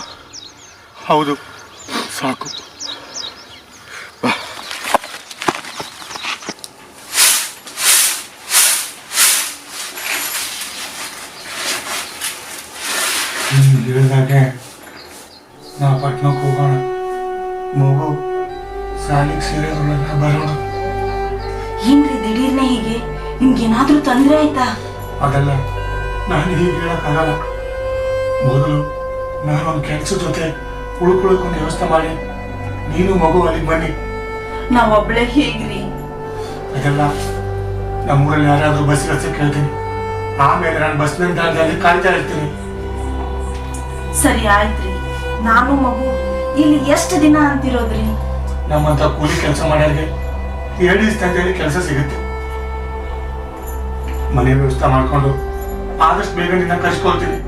ಹೌದು, ಸಾಕು. ಹೇಳಿದಾಗೆ ನಾವು ಪಟ್ನಕ್ಕೆ ಹೋಗೋಣ. ಮಗು ಸಾಲಿಗೆ ಸೇರೋದ್ರೊಳಗ ಬರೋಣ. ಏನ್ರಿ ದಿಢೀರ್ನೆ ಹೀಗೆ? ನಿಮ್ಗೇನಾದ್ರೂ ತೊಂದರೆ ಆಯ್ತಾ? ಅದೆಲ್ಲ ನಾನು ಹೀಗೆ ಹೇಳಕ್ಕಾಗಲ್ಲ. ಮೊದಲು ನಾನು ಒಂದು ಕೆಲಸದ ಜೊತೆ ಉಳ್ಕೊಳಕ್ಕೊಂದು ವ್ಯವಸ್ಥೆ ಮಾಡಿ ನೀನು ಮಗು ಅಲ್ಲಿಗೆ ಬನ್ನಿ. ನಾವೊಬ್ಳೆ ಹೇಗ್ರಿ? ಅದೆಲ್ಲ ನಮ್ಮೂರಲ್ಲಿ ಯಾರಾದ್ರೂ ಬಸ್ ರಸ್ತೆ ಕೇಳ್ತೀನಿ. ಆಮೇಲೆ ನಾನು ಬಸ್ ನಿಲ್ದಾಣದಲ್ಲಿ ಕಾಯ್ತಾ ಇರ್ತೀನಿ. ಸರಿ ಆಯ್ತ್ರಿ. ನಾನು ಮಗು ಇಲ್ಲಿ ಎಷ್ಟು ದಿನ ಅಂತಿರೋದ್ರಿ? ನಮ್ಮಂತ ಕೂಲಿ ಕೆಲಸ ಮಾಡೋರಿಗೆ 2 ದಿವಸದಲ್ಲಿ ಕೆಲಸ ಸಿಗುತ್ತೆ. ಮನೆ ವ್ಯವಸ್ಥೆ ಮಾಡ್ಕೊಂಡು ಆದಷ್ಟು ಬೇಗ ನಿನ್ನ ಕಳ್ಸ್ಕೊಳ್ತೀನಿ.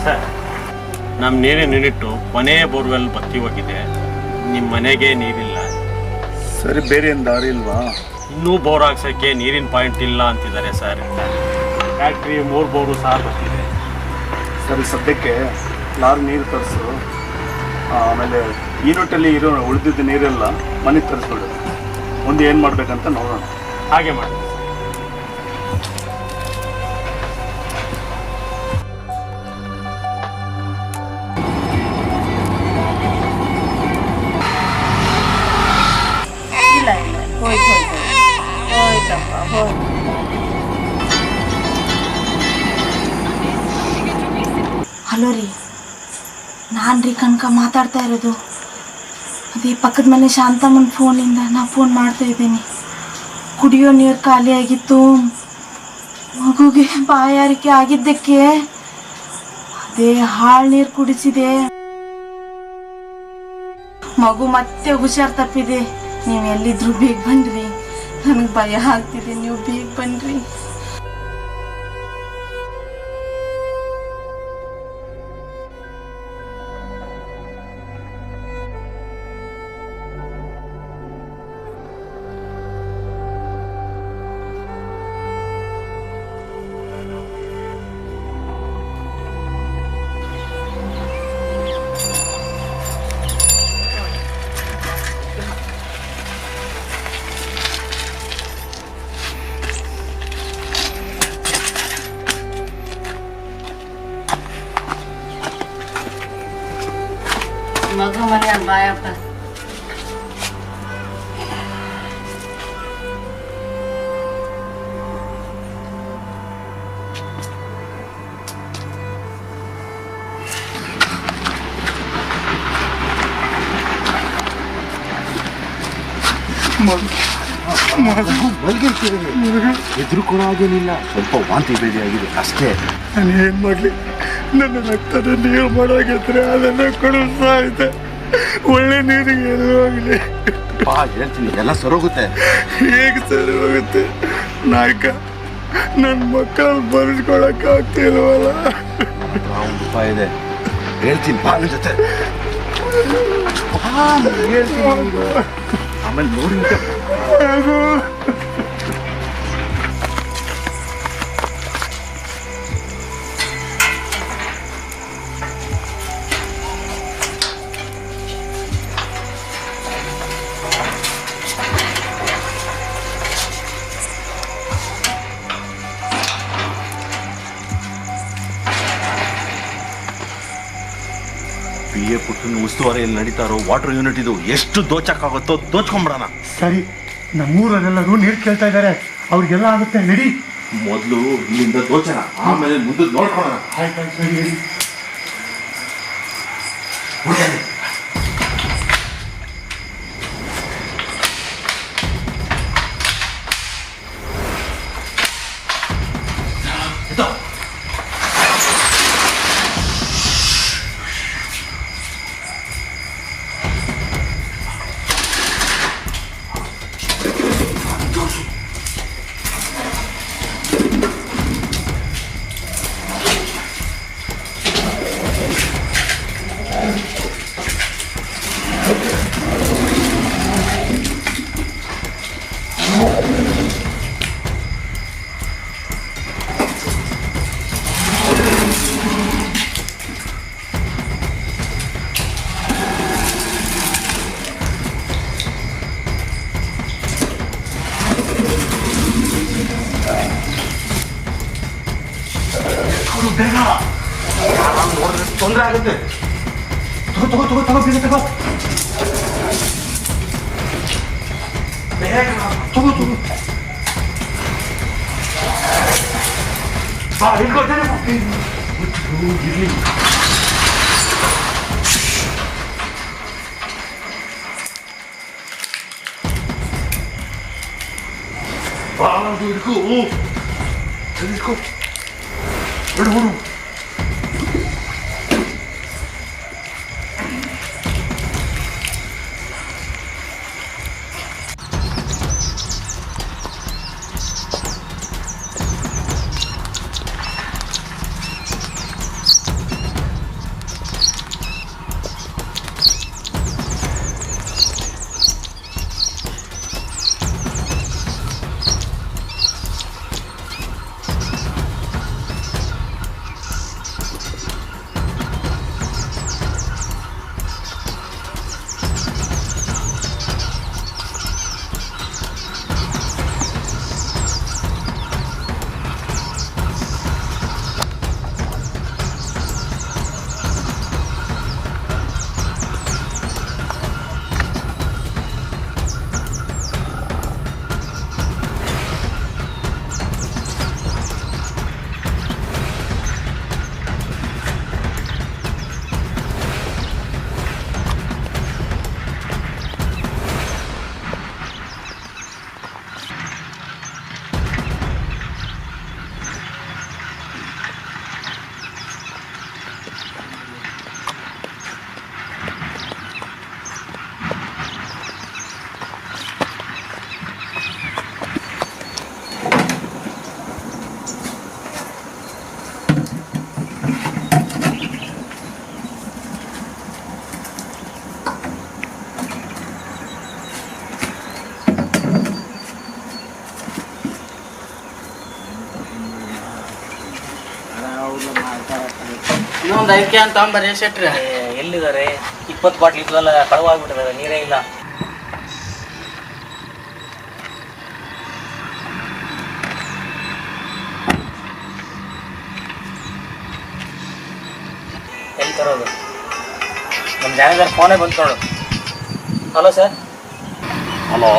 ಸರ್, ನಮ್ಮ ನೀರಿನ ಯೂನಿಟ್ಟು ಕೊನೆಯ ಬೋರ್ವೆಲ್ ಬತ್ತಿ ಹೋಗಿದೆ. ನಿಮ್ಮ ಮನೆಗೆ ನೀರಿಲ್ಲ. ಸರಿ, ಬೇರೆ ಏನು ದಾರಿ ಇಲ್ವಾ? ಇನ್ನೂ ಬೋರ್ ಹಾಕ್ಸೋಕ್ಕೆ ನೀರಿನ ಪಾಯಿಂಟ್ ಇಲ್ಲ ಅಂತಿದ್ದಾರೆ ಸರ್. ಫ್ಯಾಕ್ಟ್ರಿ 3 ಬೋರು ಸಹ ಬರ್ತಿದೆ. ಸರಿ, ಸದ್ಯಕ್ಕೆ ಲಾರಿ ನೀರು ತರಿಸು. ಆಮೇಲೆ ಯೂನಿಟಲ್ಲಿ ಇರೋ ಉಳಿದಿದ್ದ ನೀರೆಲ್ಲ ಮನೆಗೆ ತರಿಸ್ಬಿಡು. ಮುಂದೆ ಏನು ಮಾಡ್ಬೇಕಂತ ನೋಡೋಣ. ಹಾಗೆ ಮಾಡಿ. ಹಲೋ ರೀ, ನಾನು ರೀ ಕನಕ ಮಾತಾಡ್ತಾ ಇರೋದು. ಅದೇ ಪಕ್ಕದ ಮನೆ ಶಾಂತಮ್ಮನ ಫೋನಿಂದ ನಾ ಫೋನ್ ಮಾಡ್ತಾ ಇದ್ದೀನಿ. ಕುಡಿಯೋ ನೀರು ಖಾಲಿ ಆಗಿತ್ತು. ಮಗುಗೆ ಬಾಯಾರಿಕೆ ಆಗಿದ್ದಕ್ಕೆ ಅದೇ ಹಾಳು ನೀರು ಕುಡಿಸಿದೆ. ಮಗು ಮತ್ತೆ ಹುಷಾರ್ ತಪ್ಪಿದೆ. ನೀವು ಎಲ್ಲಿದ್ರು ಬೇಗ ಬನ್ರಿ. ನನಗೆ ಭಯ ಆಗ್ತಿದೆ, ನೀವು ಬೇಗ ಬನ್ರಿ. ಮಗು ಮನೆ ಬಾಯಪ್ಪ. ಎದುರು ಕೊಡೋದೇನಿಲ್ಲ, ಸ್ವಲ್ಪ ವಾಂತಿ ಭೇದಿ ಆಗಿದೆ ಅಷ್ಟೇ. ನಾನು ಏನು ಮಾಡಲಿ? ನನ್ನ ರಕ್ತದ ನೀರು ಮಾಡಾಗಿದ್ರೆ ಅದನ್ನು ಕೊಡಿಸ್ತಾ ಇದ್ದೆ. ಒಳ್ಳೆ ನೀರಿಗೆ ಎಲ್ಲೂ ಆಗಲಿ. ಬಾ ಹೇಳ್ತೀನಿ, ಎಲ್ಲ ಸರೋಗುತ್ತೆ. ಹೇಗೆ ಸರಿ ಹೋಗುತ್ತೆ ನಾಯಕ? ನನ್ನ ಮಕ್ಕಳಲ್ಲಿ ಬರೆಸ್ಕೊಳಕ್ ಆಗ್ತಿಲ್ವಲ್ಲ. ಒಂದು ಉಪಾಯ ಇದೆ, ಹೇಳ್ತೀನಿ ಬಾ ನನ್ನ ಜೊತೆ. ಆಮೇಲೆ ನೋಡಿ BA ಪುಟ್ಟನ ಉಸ್ತುವಾರಿಯಲ್ಲಿ ನಡೀತಾರೋ ವಾಟರ್ ಯೂನಿಟ್ ಇದು ಎಷ್ಟು ದೋಚಕ್ಕಾಗುತ್ತೋ ದೋಚ್ಕೊಂಬಿಡೋಣ. ಸರಿ, ನಮ್ಮೂರಲ್ಲೆಲ್ಲರೂ ನೀರು ಕೇಳ್ತಾ ಇದ್ದಾರೆ, ಅವ್ರಿಗೆಲ್ಲ ಆಗುತ್ತೆ, ನಡಿ. ಮೊದಲು ಇಲ್ಲಿಂದ ದೋಚನ, ಆಮೇಲೆ ಮುಂದೆ ನೋಡ್ಕೊಳ್ಳೋಣ. ಆಯ್ತು, ಸರಿ ನಡಿ. ಬೇಗ ನೋಡಿದ್ರೆ ತೊಂದರೆ ಆಗುತ್ತೆ. ತಗೋ ತಗೋ ತಗೋ ತಗೋ, ಬೇಗ ತಗೋ, ಬೇಗ ತಗೋ ತಗೋ. ಬಾ, ಹಿಡ್ಕೊಳ್ತೇನೆ. ಇರ್ಲಿ. ಬಾ, ಹಿಡ್ಕೋ, ಹಿಡ್ಕೋ. Hold on. ಇನ್ನೊಂದು ಐಕ್ಯ ಅಂತ ಅಂಬರಿ ಶೆಟ್ರೆ ಎಲ್ಲಿದ್ದಾರೆ? 20 ಬಾಟ್ಲಿ ಇದ್ವಲ್ಲ, ಕಳುವಾಗ್ಬಿಟ್ಟಿದ್ದಾರೆ, ನೀರೇ ಇಲ್ಲ. ಎಲ್ಲಿ ತರೋದು? ನಮ್ಮ ಜಾಗದಲ್ಲಿ ಫೋನೇ ಬಂತು ನೋಡು. Hello sir. ಹಲೋ,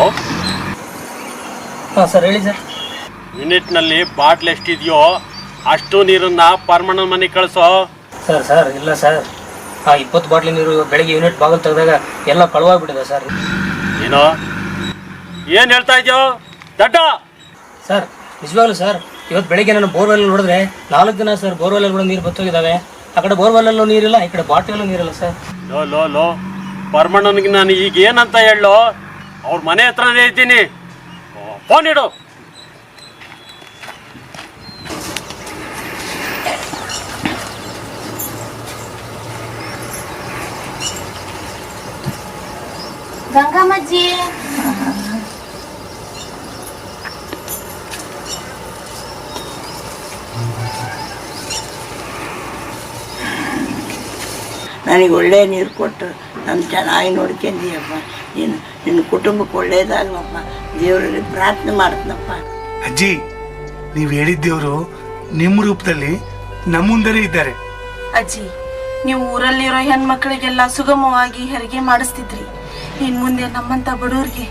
ಹಾಂ ಸರ್ ಹೇಳಿ ಸರ್. ಯೂನಿಟ್ನಲ್ಲಿ ಬಾಟ್ಲ್ ಎಷ್ಟಿದೆಯೋ ಅಷ್ಟು ನೀರನ್ನ ಪರ್ಮನೆಂಟ್ ಮನೆಗೆ ಕಳಿಸೋ. ಸರ್ ಇಲ್ಲ ಸರ್, 20 ಬಾಟ್ಲಿ ನೀರು ಬೆಳಗ್ಗೆ ಯೂನಿಟ್ ಬಾಗಿಲು ತೆಗೆದಾಗ ಎಲ್ಲ ಕಳುವಾಗ್ಬಿಟ್ಟಿದೆ ಸರ್. ಏನೋ ಏನು ಹೇಳ್ತಾ ಇದೆಯೋ ದಡ್ಡ? ಸರ್ ನಿಜವಾಗ್ಲೂ ಸರ್, ಇವತ್ತು ಬೆಳಿಗ್ಗೆ ನಾನು ಬೋರ್ವೆಲ್ ನೋಡಿದ್ರೆ 4 ದಿನ ಸರ್ ಬೋರ್ವೆಲ್ ಕೂಡ ನೀರು ಬತ್ತೋಗಿದ್ದಾವೆ. ಆ ಕಡೆ ಬೋರ್ವೆಲ್ಲಲ್ಲೂ ನೀರಿಲ್ಲ, ಈ ಕಡೆ ಬಾಟ್ಲಲ್ಲೂ ನೀರಿಲ್ಲ ಸರ್. ಲೋ ಪರಮಣ್ಣನಿಗೆ ನಾನು ಈಗ ಏನಂತ ಹೇಳೋ, ಅವ್ರ ಮನೆ ಹತ್ರನೇ ಇದ್ದೀನಿ. ಫೋನ್ ಇಡು. ಗಂಗಮ್ಮಜ್ಜಿ, ನನಗೆ ಒಳ್ಳೆ ನೀರು ಕೊಟ್ಟು ನಾನು ಚೆನ್ನಾಗಿ ನೋಡ್ಕೊಂಡಿಯಪ್ಪ. ನಿನ್ನ ಕುಟುಂಬಕ್ಕೆ ಒಳ್ಳೇದಾಗಲಪ್ಪ. ದೇವರಲ್ಲಿ ಪ್ರಾರ್ಥನೆ ಮಾಡ್ತೀನಪ್ಪ. ಅಜ್ಜಿ, ನೀವು ಹೇಳಿದ್ದೇವರು ನಿಮ್ಮ ರೂಪದಲ್ಲಿ ನಮ್ಮ ಮುಂದೆನೇ ಇದ್ದಾರೆ. ಅಜ್ಜಿ, ನೀವು ಊರಲ್ಲಿರೋ ಹೆಣ್ಮಕ್ಳಿಗೆಲ್ಲ ಸುಗಮವಾಗಿ ಹೆರಿಗೆ ಮಾಡಿಸ್ತಿದ್ರಿ. ಇನ್ ಮುಂದೆ ನಮ್ಮಂತ ಬಡವ್ರಿಗೆ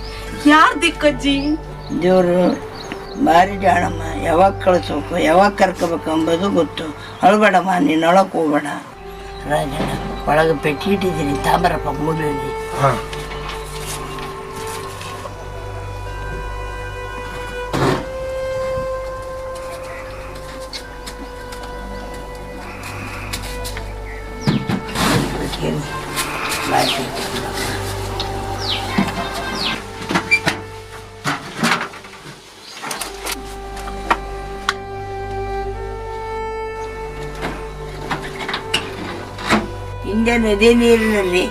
ಯಾರ್ ದಿಕ್ಕಜ್ಜಿ? ದೇವರು ಭಾರಿ ಜಾಣಮ್ಮ. ಯಾವಾಗ ಕಳಿಸ್ಬೇಕು, ಯಾವಾಗ ಕರ್ಕೋಬೇಕು ಅಂಬೋದು ಗೊತ್ತು. ಅಳ್ಬೇಡಮ್ಮ, ನೀನು ಒಳಗೆ ಹೋಗ್ಬೇಡ. ರಾಜಣ್ಣ, ಒಳಗೆ ಪೆಟ್ಟಿ ಇಟ್ಟಿದ್ದೀನಿ, ತಾಂಬರಪ್ಪ ಮೂಲೆಯಲ್ಲಿ. ಹಿಂದೆ ನದಿ ನೀರಿನಲ್ಲಿ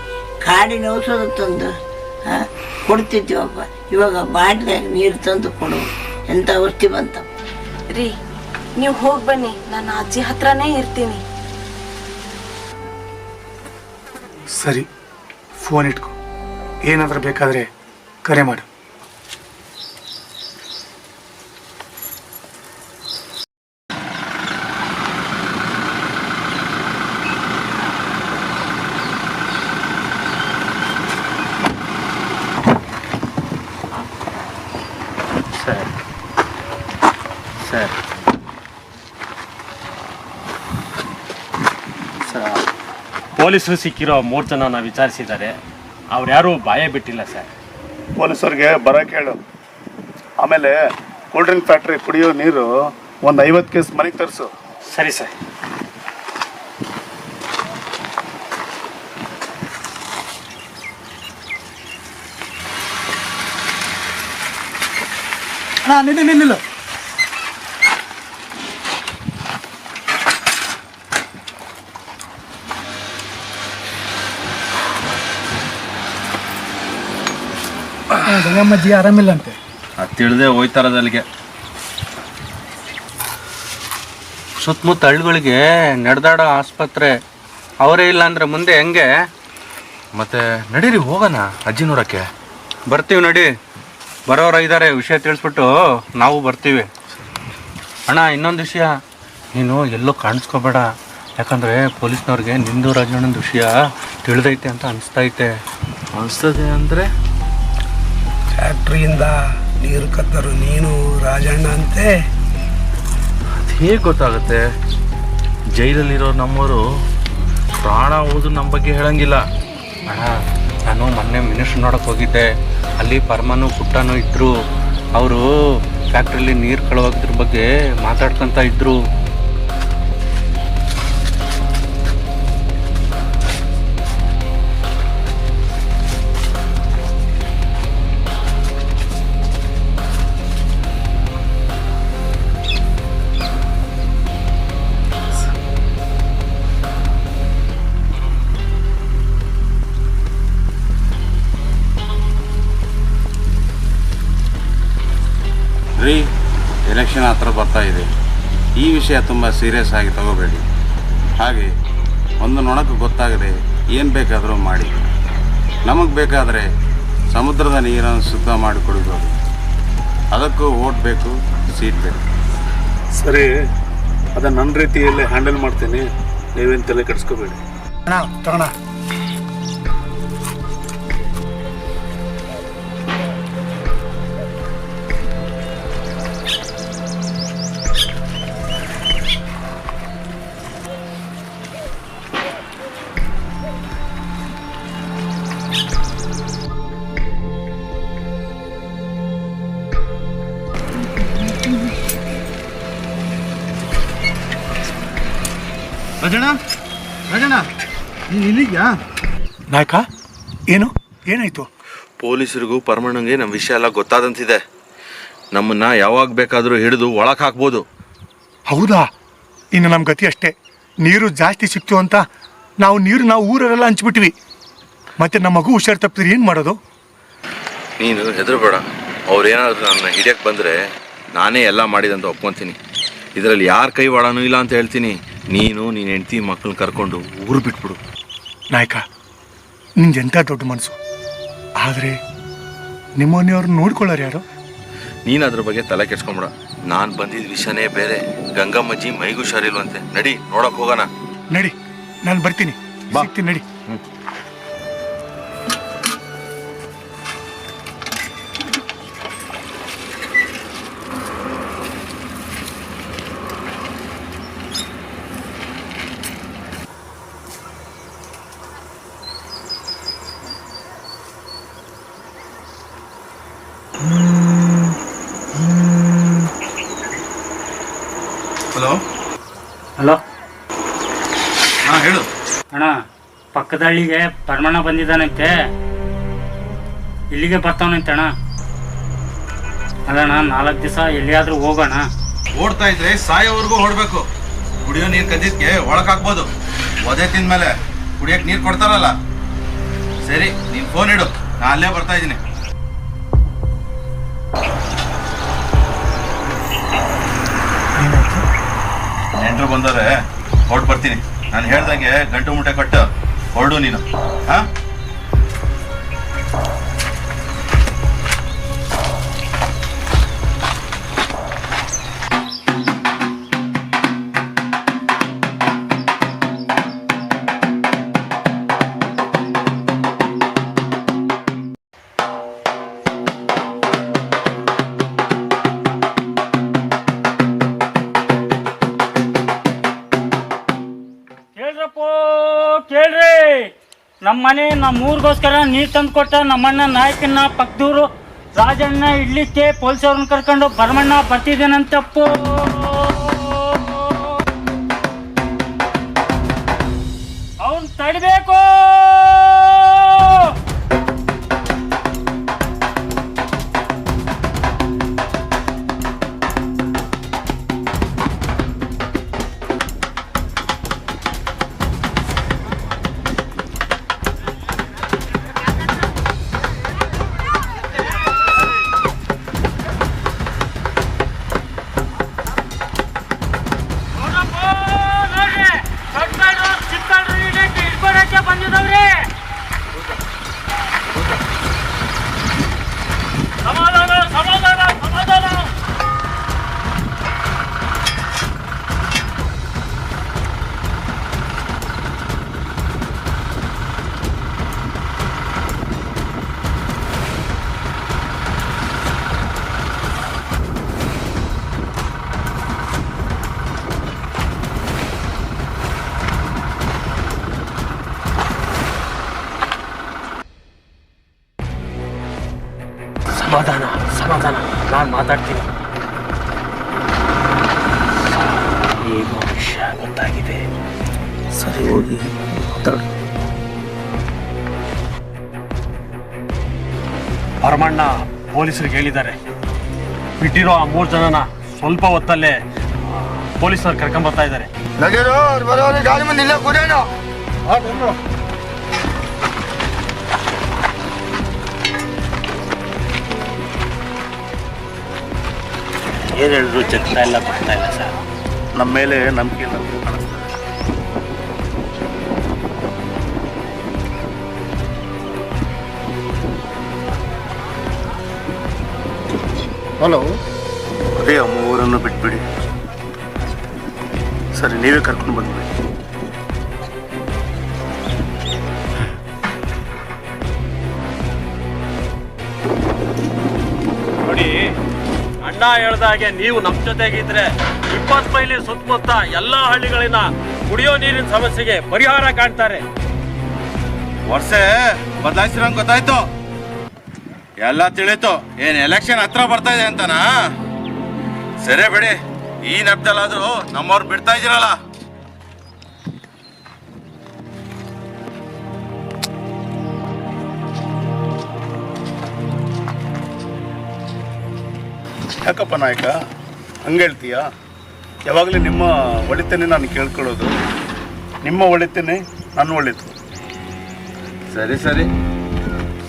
ಕಾಡಿನ ಔಷಧ ತಂದು ಕೊಡ್ತಿದ್ವಪ್ಪ. ಇವಾಗ ಬಾಟ್ಲಾಗ ನೀರು ತಂದು ಕೊಡು. ಎಂಥ ಔಷಧಿ ಬಂತಪ್ಪ. ರೀ, ನೀವು ಹೋಗಿ ಬನ್ನಿ, ನಾನು ಅಜ್ಜಿ ಹತ್ರನೇ ಇರ್ತೀನಿ. ಸರಿ, ಫೋನ್ ಇಟ್ಕೊ. ಏನಾದರೂ ಬೇಕಾದರೆ ಕರೆ ಮಾಡು. ಪೊಲೀಸರು ಸಿಕ್ಕಿರೋ 3 ಜನ ವಿಚಾರಿಸಿದ್ದಾರೆ. ಅವ್ರು ಯಾರೂ ಬಾಯೇ ಬಿಟ್ಟಿಲ್ಲ ಸರ್. ಪೊಲೀಸರಿಗೆ ಬರೋಕೆ ಹೇಳು. ಆಮೇಲೆ ಕೂಲ್ ಡ್ರಿಂಕ್ ಫ್ಯಾಕ್ಟ್ರಿ ಕುಡಿಯೋ ನೀರು ಒಂದು 50 ಕೇಸ್ ಮನೆಗೆ ತರಿಸು. ಸರಿ ಸರ್. ನಿಲ್ಲ. ಗಂಗಮ್ಮಜ್ಜಿ ಆರಾಮಿಲ್ಲಂತೆ. ಅದು ತಿಳಿದೇ ಹೋಯ್ತಾರದು ಅಲ್ಲಿಗೆ. ಸುತ್ತಮುತ್ತ ಹಳ್ಳಿಗಳಿಗೆ ನಡೆದಾಡೋ ಆಸ್ಪತ್ರೆ ಅವರೇ ಇಲ್ಲ ಅಂದರೆ ಮುಂದೆ ಹೆಂಗೆ? ಮತ್ತೆ ನಡೀರಿ ಹೋಗೋಣ ಅಜ್ಜಿ ನೋಡೋಕ್ಕೆ. ಬರ್ತೀವಿ ನಡಿ. ಬರೋರು ಇದ್ದಾರೆ, ವಿಷಯ ತಿಳಿಸ್ಬಿಟ್ಟು ನಾವು ಬರ್ತೀವಿ. ಅಣ್ಣ, ಇನ್ನೊಂದು ವಿಷಯ, ನೀನು ಎಲ್ಲೋ ಕಾಣಿಸ್ಕೋಬೇಡ. ಯಾಕಂದರೆ ಪೊಲೀಸ್ನವ್ರಿಗೆ ನಿಂದು ರಾಜಣ್ಣನ ವಿಷಯ ತಿಳಿದೈತೆ ಅಂತ ಅನಿಸ್ತೈತೆ. ಅನಿಸ್ತದೆ ಅಂದರೆ ಫ್ಯಾಕ್ಟ್ರಿಯಿಂದ ನೀರು ಕದ್ದರು ನೀನು ರಾಜಣ್ಣ ಅಂತೆ. ಅದು ಹೇಗೆ ಗೊತ್ತಾಗುತ್ತೆ? ಜೈಲಲ್ಲಿರೋ ನಮ್ಮವರು ಪ್ರಾಣ ಹೋದ್ರು ನಮ್ಮ ಬಗ್ಗೆ ಹೇಳಂಗಿಲ್ಲ. ಅಣ್ಣ, ನಾನು ಮೊನ್ನೆ ಮಿನಿಸ್ಟ್ರ್ ನೋಡೋಕೆ ಹೋಗಿದ್ದೆ. ಅಲ್ಲಿ ಪರಮಾನು ಪುಟ್ಟನೂ ಇದ್ದರು. ಅವರು ಫ್ಯಾಕ್ಟ್ರಿಲಿ ನೀರು ಕಳುವಾಗಿದ್ರ ಬಗ್ಗೆ ಮಾತಾಡ್ಕೊತ ಇದ್ದರು. ರೀ, ಎಲೆಕ್ಷನ್ ಹತ್ರ ಬರ್ತಾ ಇದೆ. ಈ ವಿಷಯ ತುಂಬ ಸೀರಿಯಸ್ ಆಗಿ ತಗೋಬೇಡಿ. ಹಾಗೆ ಒಂದು ನೊಣಕ್ಕೆ ಗೊತ್ತಾಗದೆ ಏನು ಬೇಕಾದರೂ ಮಾಡಿ. ನಮಗೆ ಬೇಕಾದರೆ ಸಮುದ್ರದ ನೀರನ್ನು ಶುದ್ಧ ಮಾಡಿ ಕುಡಿಬೋದು. ಅದಕ್ಕೂ ಓಟ್ ಬೇಕು, ಸೀಟ್ ಬೇಕು. ಸರಿ, ಅದನ್ನು ನನ್ನ ರೀತಿಯಲ್ಲೇ ಹ್ಯಾಂಡಲ್ ಮಾಡ್ತೀನಿ. ನೀವೇನು ತಲೆ ಕೆಡಿಸ್ಕೋಬೇಡಿ. ತಗೋಣ. ರಾಜಣ್ಣ, ರಾಜಣ್ಣ, ನೀನು ಇಲ್ಲಿದ್ಯಾ? ನಾಯಕ, ಏನು ಏನಾಯ್ತು? ಪೊಲೀಸರಿಗೂ ಪರಮಣ್ಣಂಗೆ ನಮ್ಮ ವಿಷಯ ಎಲ್ಲ ಗೊತ್ತಾದಂತಿದೆ. ನಮ್ಮನ್ನ ಯಾವಾಗ ಬೇಕಾದರೂ ಹಿಡಿದು ಒಳಗೆ ಹಾಕ್ಬೋದು. ಹೌದಾ? ಇನ್ನು ನಮ್ಮ ಗತಿ ಅಷ್ಟೇ. ನೀರು ಜಾಸ್ತಿ ಸಿಕ್ತು ಅಂತ ನಾವು ಊರರೆಲ್ಲ ಹಂಚ್ಬಿಟ್ವಿ. ಮತ್ತೆ ನಮ್ಮ ಮಗು ಹುಷಾರು ತಪ್ಪಿದ್ರೆ ಏನು ಮಾಡೋದು? ನೀನು ಹೆದರಬೇಡ. ಅವ್ರೇನಾದ್ರು ನನ್ನ ಹಿಡಿಯಕ್ಕೆ ಬಂದರೆ ನಾನೇ ಎಲ್ಲ ಮಾಡಿದಂತ ಒಪ್ಕೊತೀನಿ. ಇದರಲ್ಲಿ ಯಾರ ಕೈ ವಾಡನೂ ಇಲ್ಲ ಅಂತ ಹೇಳ್ತೀನಿ. ನೀನು ನೀನು ಹೆಂಡತಿ ಮಕ್ಕಳನ್ನ ಕರ್ಕೊಂಡು ಊರು ಬಿಟ್ಬಿಡು. ನಾಯಕ, ನಿಂದೆಂಥ ದೊಡ್ಡ ಮನಸ್ಸು. ಆದರೆ ನಿಮ್ಮನೆಯವ್ರನ್ನ ನೋಡ್ಕೊಳ್ಳೋರು ಯಾರು? ನೀನು ಅದ್ರ ಬಗ್ಗೆ ತಲೆ ಕೆಡ್ಸ್ಕೊಂಬಿಡ. ನಾನು ಬಂದಿದ್ದ ವಿಷಯನೇ ಬೇರೆ. ಗಂಗಮ್ಮಜ್ಜಿ ಮೈಗೂ ಹುಷಾರಿಲ್ವಂತೆ. ನಡಿ ನೋಡಕ್ ಹೋಗೋಣ. ನಡಿ, ನಾನು ಬರ್ತೀನಿ. ಸಿಗ್ತೀನಿ, ನಡಿ. Hello hello. ಹಾಂ ಹೇಳು. ಅಣ್ಣ, ಪಕ್ಕದ ಹಳ್ಳಿಗೆ ಪರಮಣ್ಣ ಬಂದಿದ್ದಾನಂತೆ, ಇಲ್ಲಿಗೆ ಬರ್ತಾವನಂತೆ ಅಣ್ಣ. ಅಲ್ಲಣ್ಣ, 4 ದಿವಸ ಎಲ್ಲಿಯಾದ್ರೂ ಹೋಗೋಣ. ಓಡ್ತಾ ಇದ್ರೆ ಸಾಯೋವರೆಗೂ ಹೊಡ್ಬೇಕು. ಕುಡಿಯೋ ನೀರು ಕದ್ದಿದ್ಕೆ ಒಳಕ್ ಹಾಕ್ಬೋದು. ಒದೆ ತಿಂದ್ಮೇಲೆ ಕುಡಿಯಕ್ಕೆ ನೀರು ಕೊಡ್ತಾರಲ್ಲ. ಸರಿ, ನೀನು ಫೋನ್ ಇಡು, ನಾ ಅಲ್ಲೇ ಬರ್ತಾ ಇದ್ದೀನಿ. ನೆಂಟರು ಬಂದವ್ರೆ, ಹೊರಟು ಬರ್ತೀನಿ. ನಾನು ಹೇಳ್ದಂಗೆ ಗಂಟು ಮುಟ್ಟೆ ಕಟ್ಟು ಹೊರಡು ನೀನು. ಹಾಂ, ಕೇಳ್ರಿ, ನಮ್ಮ ಊರಿಗೋಸ್ಕರ ನೀರು ತಂದು ಕೊಟ್ಟ ನಮ್ಮಣ್ಣ ನಾಯಕನ ಪಕ್ಕದೂರು ರಾಜಣ್ಣ ಇಡ್ಲಿಕ್ಕೆ ಪೊಲೀಸವ್ರನ್ನ ಕರ್ಕೊಂಡು ಪರಮಣ್ಣ ಬರ್ತಿದ್ದೇನಂತಪ್ಪು. ಅವನ್ ತಡಿಬೇಕು. ಬಂದಿದವ್ರಿ, ಸಮಾಧಾನ ಸಮಾಧಾನ ಸಮಾಧಾನ. ಸಮಾಧಾನ ಸಮಾಧಾನ, ನಾನು ಮಾತಾಡ್ತೀನಿ. ಈಗ ವಿಷಯ ಗೊತ್ತಾಗಿದೆ. ಸರಿ, ಹೋಗಿ ಮಾತಾಡು. ಪರಮಣ್ಣ ಪೊಲೀಸರಿಗೆ ಹೇಳಿದ್ದಾರೆ, ಬಿಟ್ಟಿರೋ ಆ 3 ಜನನ ಸ್ವಲ್ಪ ಹೊತ್ತಲ್ಲೇ ಪೊಲೀಸರು ಕರ್ಕೊಂಬರ್ತಾ ಇದ್ದಾರೆ. ಗಾಡಿ ಮುಂದೆ ಇಲ್ಲ ಕೂರೇನು? ಏನು ಹೇಳಿದ್ರು ಚೆಕ್ತಾ ಇಲ್ಲ, ಬರ್ತಾ ಇಲ್ಲ ಸರ್. ನಮ್ಮ ಮೇಲೆ ನಂಬಿಕೆ ಇಲ್ಲ. ಹಲೋ. ಅದೇ ಆ 3 ಬಿಟ್ಬಿಡಿ. ಸರಿ, ನೀವೇ ಕರ್ಕೊಂಡು ಬಂದ್ಬಿಡಿ. ನೋಡಿ, ಅಣ್ಣ ಹೇಳ್ದ ಹಾಗೆ ನೀವು ನಮ್ಮ ಜೊತೆಗಿದ್ರೆ 20 ಮೈಲಿ ಸುತ್ತಮುತ್ತ ಎಲ್ಲ ಹಳ್ಳಿಗಳಿಂದ ಕುಡಿಯೋ ನೀರಿನ ಸಮಸ್ಯೆಗೆ ಪರಿಹಾರ ಕಾಣ್ತಾರೆ. ವರ್ಷ ಬದಲಾಯಿಸಿರಂಗ್ ಗೊತ್ತಾಯ್ತು, ಎಲ್ಲ ತಿಳಿತು. ಏನ್ ಎಲೆಕ್ಷನ್ ಹತ್ರ ಬರ್ತಾ ಇದೆ ಅಂತನಾ? ಸರಿ ಬಿಡಿ, ಈ ನೆಪದಲ್ಲಾದ್ರೂ ನಮ್ಮವ್ರು ಬಿಡ್ತಾ ಇದ್ದೀರಲ್ಲ. ಯಾಕಪ್ಪ ನಾಯಕ ಹಂಗೆ ಹೇಳ್ತೀಯಾ? ಯಾವಾಗಲೂ ನಿಮ್ಮ ಒಳಿತನೇ ನಾನು ಕೇಳ್ಕೊಳ್ಳೋದು, ನಿಮ್ಮ ಒಳಿತನೇ ನನ್ನ ಒಳಿತು. ಸರಿ ಸರಿ,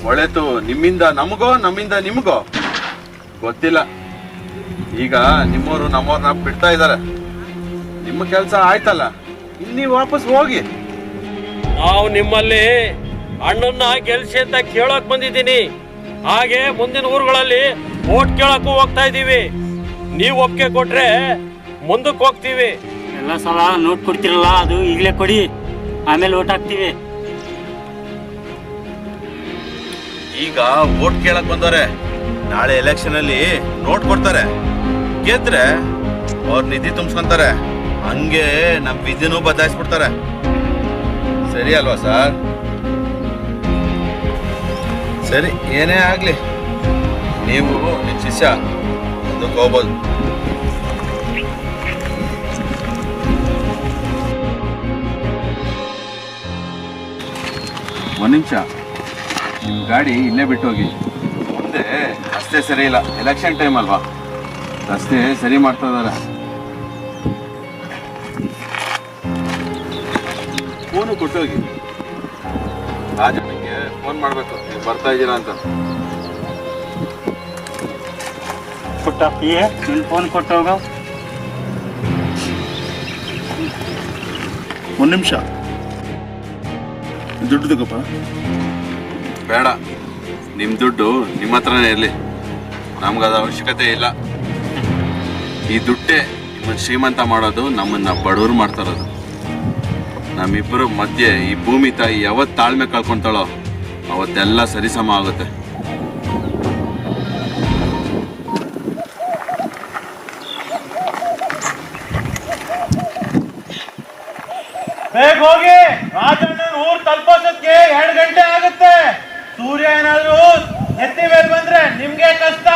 ಒಳ್ಳೆತು. ನಿಮ್ಮಿಂದ ನಮಗೋ ನಮ್ಮಿಂದ ನಿಮಗೋ ಗೊತ್ತಿಲ್ಲ. ಈಗ ನಿಮ್ಮವರು ನಮ್ಮವ್ರನ್ನ ಬಿಡ್ತಾ ಇದ್ದಾರೆ. ನಿಮ್ಮ ಕೆಲಸ ಆಯ್ತಲ್ಲ, ಇನ್ನು ನೀವು ವಾಪಸ್ ಹೋಗಿ. ನಾವು ನಿಮ್ಮಲ್ಲಿ ಅಣ್ಣನ್ನ ಗೆಲ್ಸಿ ಅಂತ ಕೇಳೋಕ್ ಬಂದಿದ್ದೀನಿ. ಹಾಗೆ ಮುಂದಿನ ಊರುಗಳಲ್ಲಿ ಓಟ್ ಕೇಳಕ್ಕೂ ಹೋಗ್ತಾ ಇದ್ದೀವಿ. ನೀವು ಒಪ್ಪಿಗೆ ಕೊಟ್ರೆ ಮುಂದಕ್ಕೆ ಹೋಗ್ತೀವಿ. ಎಲ್ಲ ಸಲ ನೋಟ್ ಕೊಡ್ತಿರಲ್ಲ, ಅದು ಈಗಲೇ ಕೊಡಿ, ಆಮೇಲೆ ಓಟ್ ಹಾಕ್ತೀವಿ. ಈಗ ವೋಟ್ ಕೇಳಕ್ ಬಂದವ್ರೆ, ನಾಳೆ ಎಲೆಕ್ಷನ್ ಅಲ್ಲಿ ನೋಟ್ ಕೊಡ್ತಾರೆ. ಗೆದ್ರೆ ಅವ್ರ ನಿಧಿ ತುಂಬಿಸ್ಕೊಂತಾರೆ, ಹಂಗೆ ನಮ್ ವಿಧಿನೂ ಬದಲಾಯಿಸ್ಬಿಡ್ತಾರೆ. ಸರಿ ಅಲ್ವಾ ಸರ್? ಸರಿ, ಏನೇ ಆಗ್ಲಿ, ನೀವು ನಿಮ್ ಶಿಷ್ಯ ಮುಂದಕ್ಕೆ ಹೋಗ್ಬೋದು. ಒಂದ್ ನಿಮಿಷ, ನಿಮ್ ಗಾಡಿ ಇಲ್ಲೇ ಬಿಟ್ಟು ಹೋಗಿ. ಮುಂದೆ ರಸ್ತೆ ಸರಿ ಇಲ್ಲ, ಎಲೆಕ್ಷನ್ ಟೈಮ್ ಅಲ್ವಾ, ರಸ್ತೆ ಸರಿ ಮಾಡ್ತಾ ಇದಾರೆ. ಫೋನು ಕೊಟ್ಟೋಗಿ. ರಾಜನಿಗೆ ಫೋನ್ ಮಾಡ್ಬೇಕು, ನೀವು ಬರ್ತಾ ಇದ್ದೀರಾ ಅಂತ. ನಿನ್ ಫೋನ್ ಕೊಟ್ಟೋಗ. ಒಂದು ನಿಮಿಷ, ದುಡ್ಡು ತಗೋಪ್ಪ. ಬೇಡ, ನಿಮ್ಮ ದುಡ್ಡು ನಿಮ್ಮ ಹತ್ರನೇ ಇರಲಿ, ನಮ್ಗದ ಅವಶ್ಯಕತೆ ಇಲ್ಲ. ಈ ದುಡ್ಡೇ ನಿಮ್ಮನ್ನು ಶ್ರೀಮಂತ ಮಾಡೋದು, ನಮ್ಮನ್ನ ಬಡವರು ಮಾಡ್ತಾ ಇರೋದು. ನಮ್ಮಿಬ್ಬರ ಮಧ್ಯೆ ಈ ಭೂಮಿ ತಾಯಿ ಯಾವತ್ತು ತಾಳ್ಮೆ ಕಳ್ಕೊತಾಳೋ ಅವತ್ತೆಲ್ಲ ಸರಿಸಮ ಆಗುತ್ತೆ. ಬೇಗ ಹೋಗಿ, ರಾಜಣ್ಣನ ಊರ್ ತಲುಪೋದಕ್ಕೆ 2 ಗಂಟೆ ಆಗುತ್ತೆ. ಸೂರ್ಯ ಏನಾದ್ರು ಎತ್ತಿ ಮೇಲೆ ಬಂದ್ರೆ ನಿಮ್ಗೆ ಕಷ್ಟ.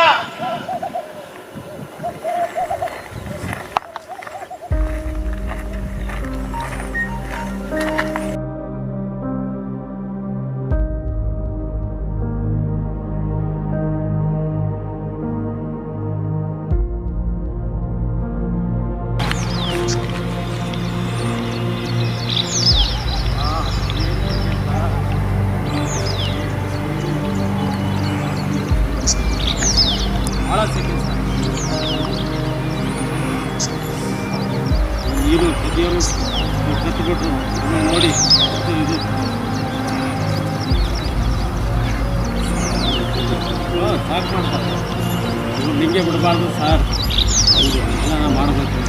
ನೀರು ಪ್ರತಿಯೊಂದು ಕತ್ತಿಬಿಟ್ರು ನೋಡಿ. ಇದು ಸಾಕು ಮಾಡ್ತಾರೆ, ಇವ್ರು ನಿಂಗೆ ಬಿಡಬಾರ್ದು ಸರ್. ಹೌದು, ಎಲ್ಲ ಮಾಡಬೇಕು.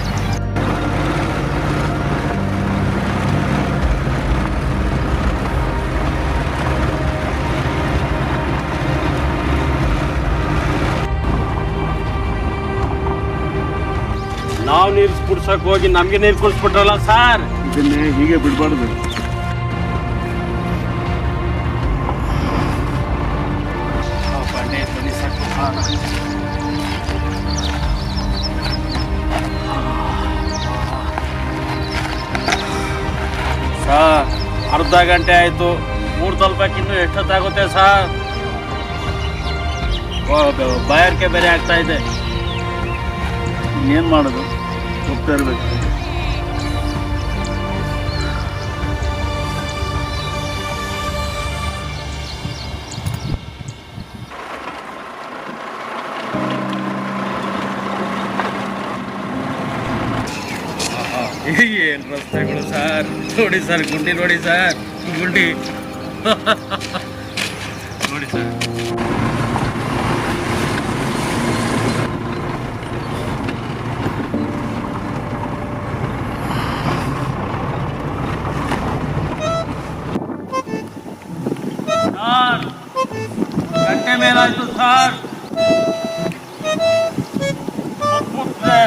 ನಾವು ನೀರು ಕುಡ್ಸಕ್ ಹೋಗಿ ನಮ್ಗೆ ನೀರು ಕುಡಿಸ್ಬಿಟ್ರಲ್ಲ ಸರ್. ಇದನ್ನೇ ಹೀಗೆ ಬಿಡಬಾರ್ದು. ಸರ್, ಅರ್ಧ ಗಂಟೆ ಆಯ್ತು, ಊರು ತಲುಪಕ್ಕಿನ್ನು ಎಷ್ಟೊತ್ತಾಗುತ್ತೆ ಸರ್? ಬಾಯಾರಿಕೆ ಬೇರೆ ಆಗ್ತಾ ಇದೆ. ಇನ್ನೇನು ಮಾಡೋದು, ಹೋಗ್ತಾ ಇರ್ಬೇಕು. ಏನ್ ರಸ್ತೆಗಳು ಸರ್, ನೋಡಿ ಸರ್, ಗುಂಡಿ ನೋಡಿ ಸರ್, ಗುಂಡಿ ನೋಡಿ ಸರ್. ಗಂಟೆ ಮೇಲಾಯ್ತು ಸರ್,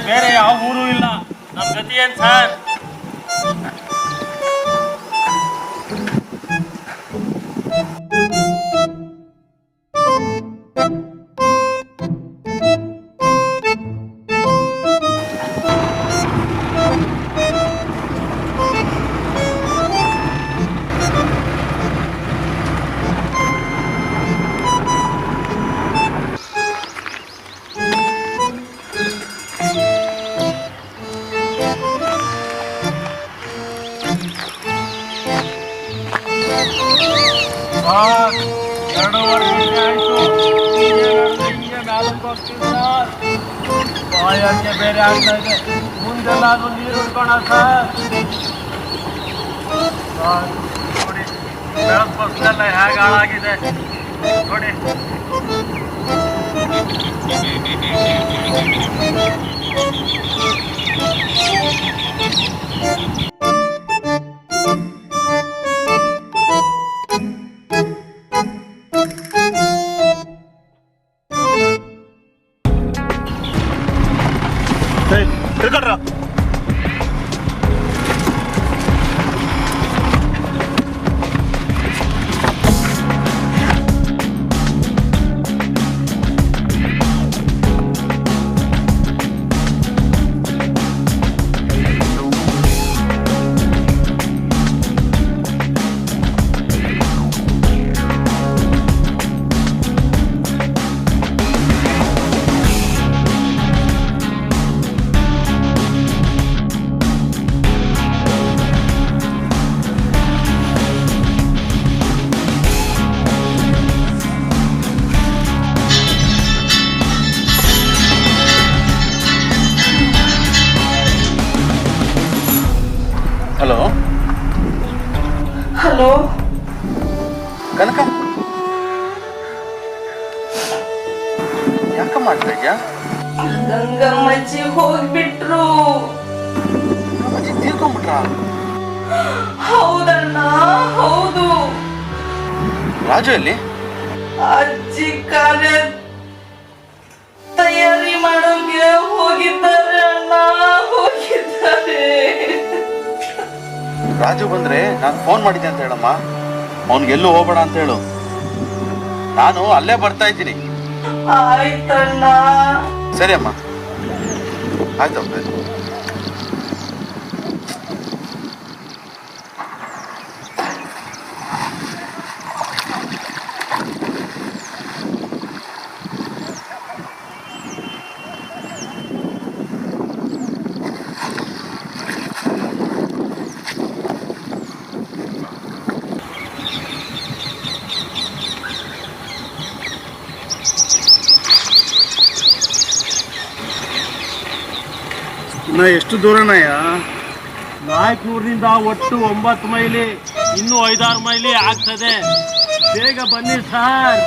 ಬೇರೆ ಯಾವ ಊರು ಇಲ್ಲ. ನಮ್ಮ ಗತಿ ಏನ್ ಸರ್? 2 ವರ್ಷ ಆಯ್ತು ಹಿಂಗೆ ನಾಲ್ಕು ಹೋಗ್ತೀನಿ ಸರ್. ಬಾಯಾರಿಕೆ ಬೇರೆ ಆಗ್ತಾ ಇದೆ. ಮುಂದೆಲ್ಲಾದ್ರೂ ನೀರು ಉಳ್ಕೋಣ ಸರ್. ನೋಡಿ ಬೆಳಗ್ಗೆ ಫಸ್ಲೆಲ್ಲ ಹೇಗೆ ಹಾಳಾಗಿದೆ ನೋಡಿ. ತಿಳ್ಕೊಡ್ರ ಹಲೋ ಹಲೋ ಕನಕ ಯಾಕ ಮಾಡ್ತಾ ಇದ್ಯಾ? ಗಂಗಮ್ಮಜ್ಜಿ ಹೋಗ್ಬಿಟ್ರು. ಅಜ್ಜಿ ತೀರ್ಕೊಂಡ್ಬಿಟ್ರಾ? ಹೌದಣ್ಣ ಹೌದು. ರಾಜು ಎಲ್ಲಿ? ಅಜ್ಜಿ ಕಾರ್ಯ ತಯಾರಿ ಮಾಡೋಕೆ ಹೋಗಿದ್ದಾರೆ ಅಣ್ಣ, ಹೋಗಿದ್ದಾರೆ. ರಾಜು ಬಂದ್ರೆ ನಾನು ಫೋನ್ ಮಾಡಿದ್ದೆ ಅಂತ ಹೇಳಮ್ಮ. ಅವನಿಗೆಲ್ಲೂ ಹೋಗ್ಬೇಡ ಅಂತ ಹೇಳು. ನಾನು ಅಲ್ಲೇ ಬರ್ತಾ ಇದ್ದೀನಿ. ಆಯ್ತಣ್ಣ. ಸರಿ ಅಮ್ಮ, ಆಯ್ತು. ನಾ ಎಷ್ಟು ದೂರನಯ್ಯ? 400ರಿಂದ ಒಟ್ಟು 9 ಮೈಲಿ, ಇನ್ನೂ 5-6 ಮೈಲಿ ಆಗ್ತದೆ. ಬೇಗ ಬನ್ನಿ ಸರ್.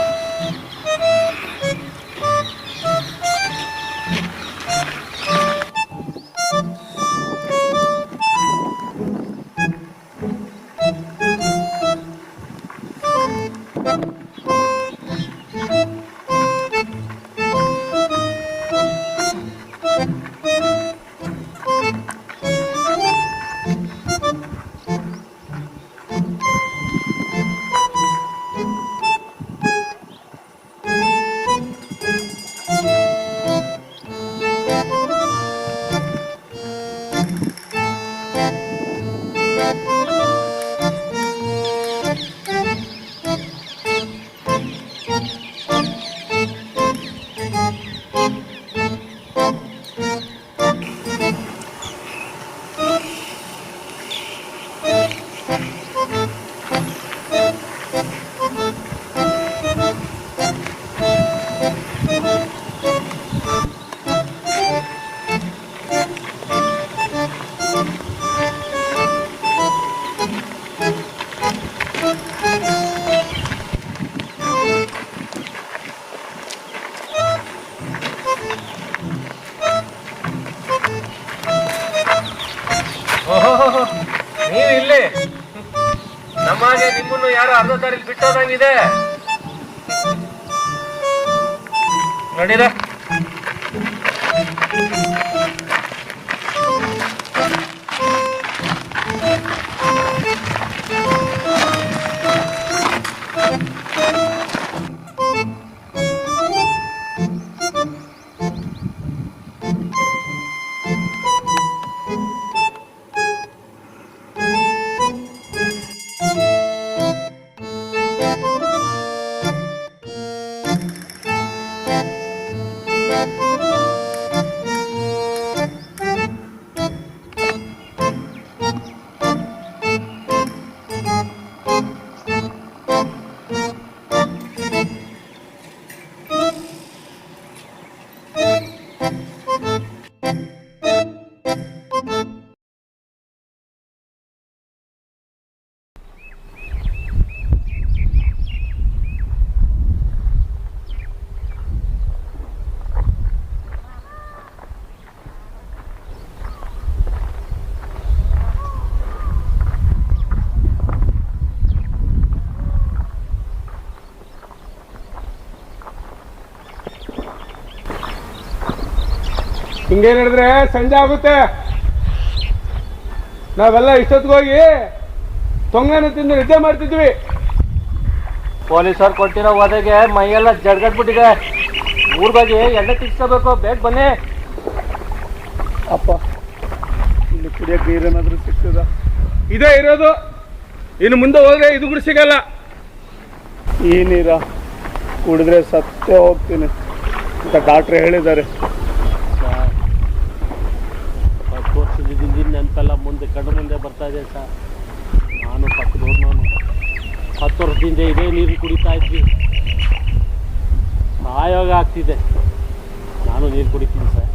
ನೀವು ಇಲ್ಲಿ ನಮಗೆ ನಿಮ್ಮನ್ನು ಯಾರು ಅರ್ಧ ದಾರಿಲಿ ಬಿಟ್ಟೋದಂಗಿದೆ. ನಡೀರ. ಹಿಂಗೆ ನಡೆದ್ರೆ ಸಂಜೆ ಆಗುತ್ತೆ. ನಾವೆಲ್ಲ ಇಷ್ಟೊತ್ತಿಗೆ ಹೋಗಿ ತೊಂಗನ ತಿಂದು ನಿದ್ದೆ ಮಾಡ್ತಿದ್ವಿ. ಪೊಲೀಸರು ಕೊಟ್ಟಿರೋ ವಧೆಗೆ ಮೈಯೆಲ್ಲ ಜಡ್ಗಟ್ಬಿಟ್ಟಿದೆ. ಊರ್ಗಾಗಿ ಎಣ್ಣೆ ತಿರ್ಸ್ಕೋಬೇಕು, ಬೇಗ ಬನ್ನಿ. ಅಪ್ಪ, ಇಲ್ಲಿ ಕುಡಿಯೋಕೆ ನೀರೇನಾದ್ರೂ ಸಿಗ್ತದ? ಇದೇ ಇರೋದು, ಇನ್ನು ಮುಂದೆ ಹೋದ್ರೆ ಇದು ಕೂಡ ಸಿಗಲ್ಲ. ಈ ನೀರ ಕುಡಿದ್ರೆ ಸತ್ತೇ ಹೋಗ್ತೀನಿ ಅಂತ ಡಾಕ್ಟ್ರ್ ಹೇಳಿದ್ದಾರೆ. 10 ವರ್ಷದ ಹಿಂದಿನ ನೆನಪೆಲ್ಲ ಮುಂದೆ ಕಣ್ಣು ಮುಂದೆ ಬರ್ತಾ ಇದೆ ಸರ್. ನಾನು ಪಕ್ಕದವ್ರು, ನಾನು 10 ವರ್ಷದಿಂದ ಇದೇ ನೀರು ಕುಡಿತಾ ಇದ್ವಿ. ಆಯೋಗ ಆಗ್ತಿದೆ, ನಾನು ನೀರು ಕುಡಿತೀನಿ ಸರ್.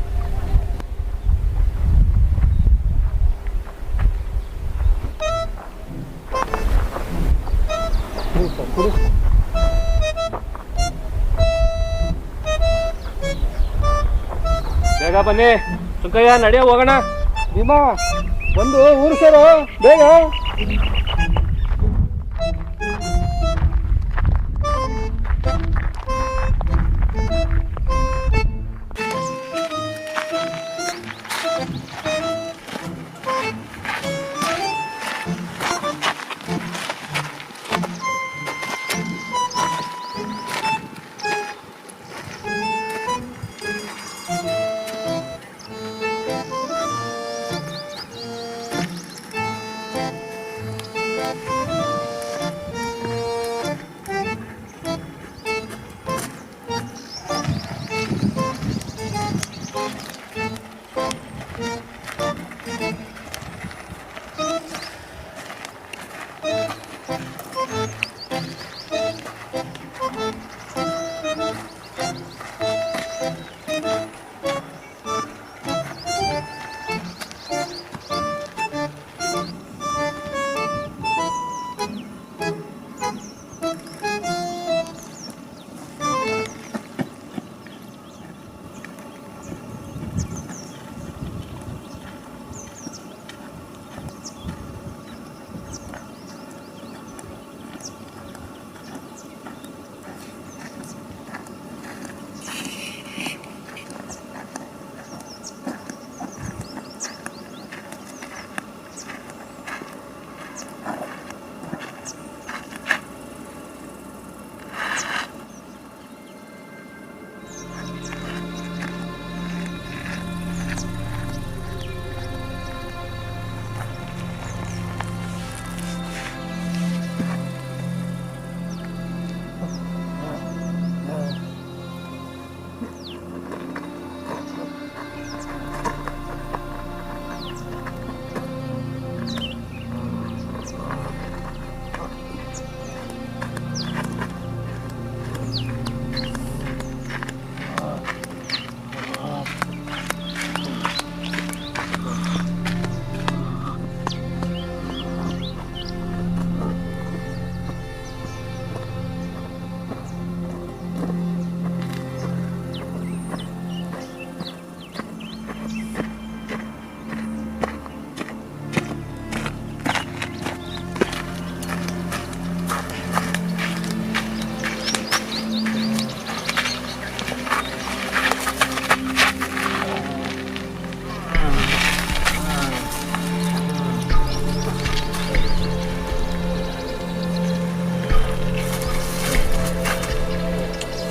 ಬೇಗ ಬನ್ನಿ ಸುಂಕಯ್ಯ, ನಡೆಯ ಹೋಗೋಣ. ಭೀಮಾ ಬಂದು ಊರು ಸೇರು ಬೇಗ.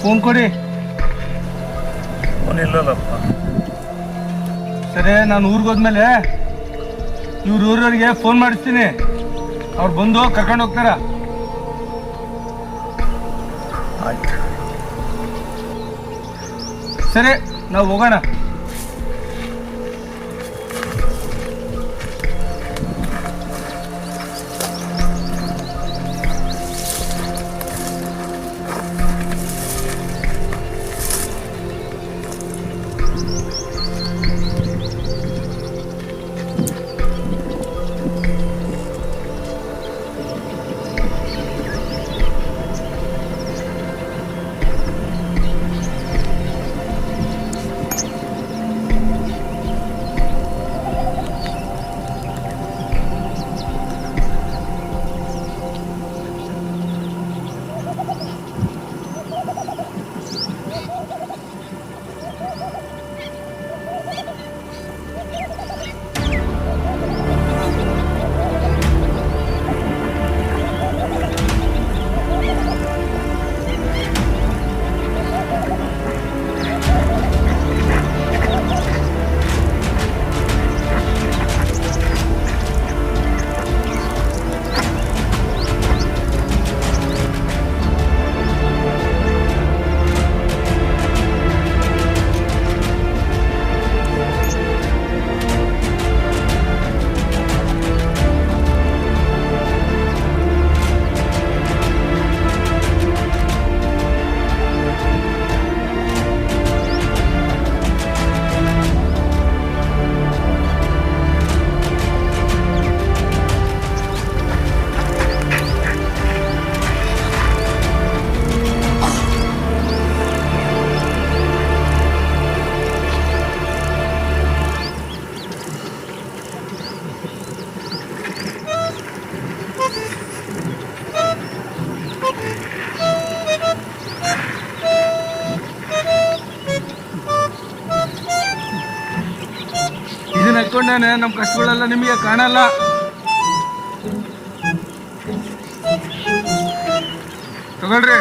ಫೋನ್ ಕೊಡಿ. ಅವನಿಲ್ಲದಪ್ಪ. ಸರಿ, ನಾನು ಊರಿಗೆ ಹೋದ್ಮೇಲೆ ಇವ್ರ ಊರವ್ರಿಗೆ ಫೋನ್ ಮಾಡಿಸ್ತೀನಿ. ಅವ್ರು ಬಂದು ಕರ್ಕೊಂಡು ಹೋಗ್ತಾರ. ಆಯ್ತು. ಸರಿ, ನಾವು ಹೋಗೋಣ. ಅನ್ಕೊಂಡೇನೆ ನಮ್ಮ ಕಷ್ಟಗಳೆಲ್ಲ ನಿಮಗೆ ಕಾಣಲ್ಲ. ತಗೊಳ್ರಿ.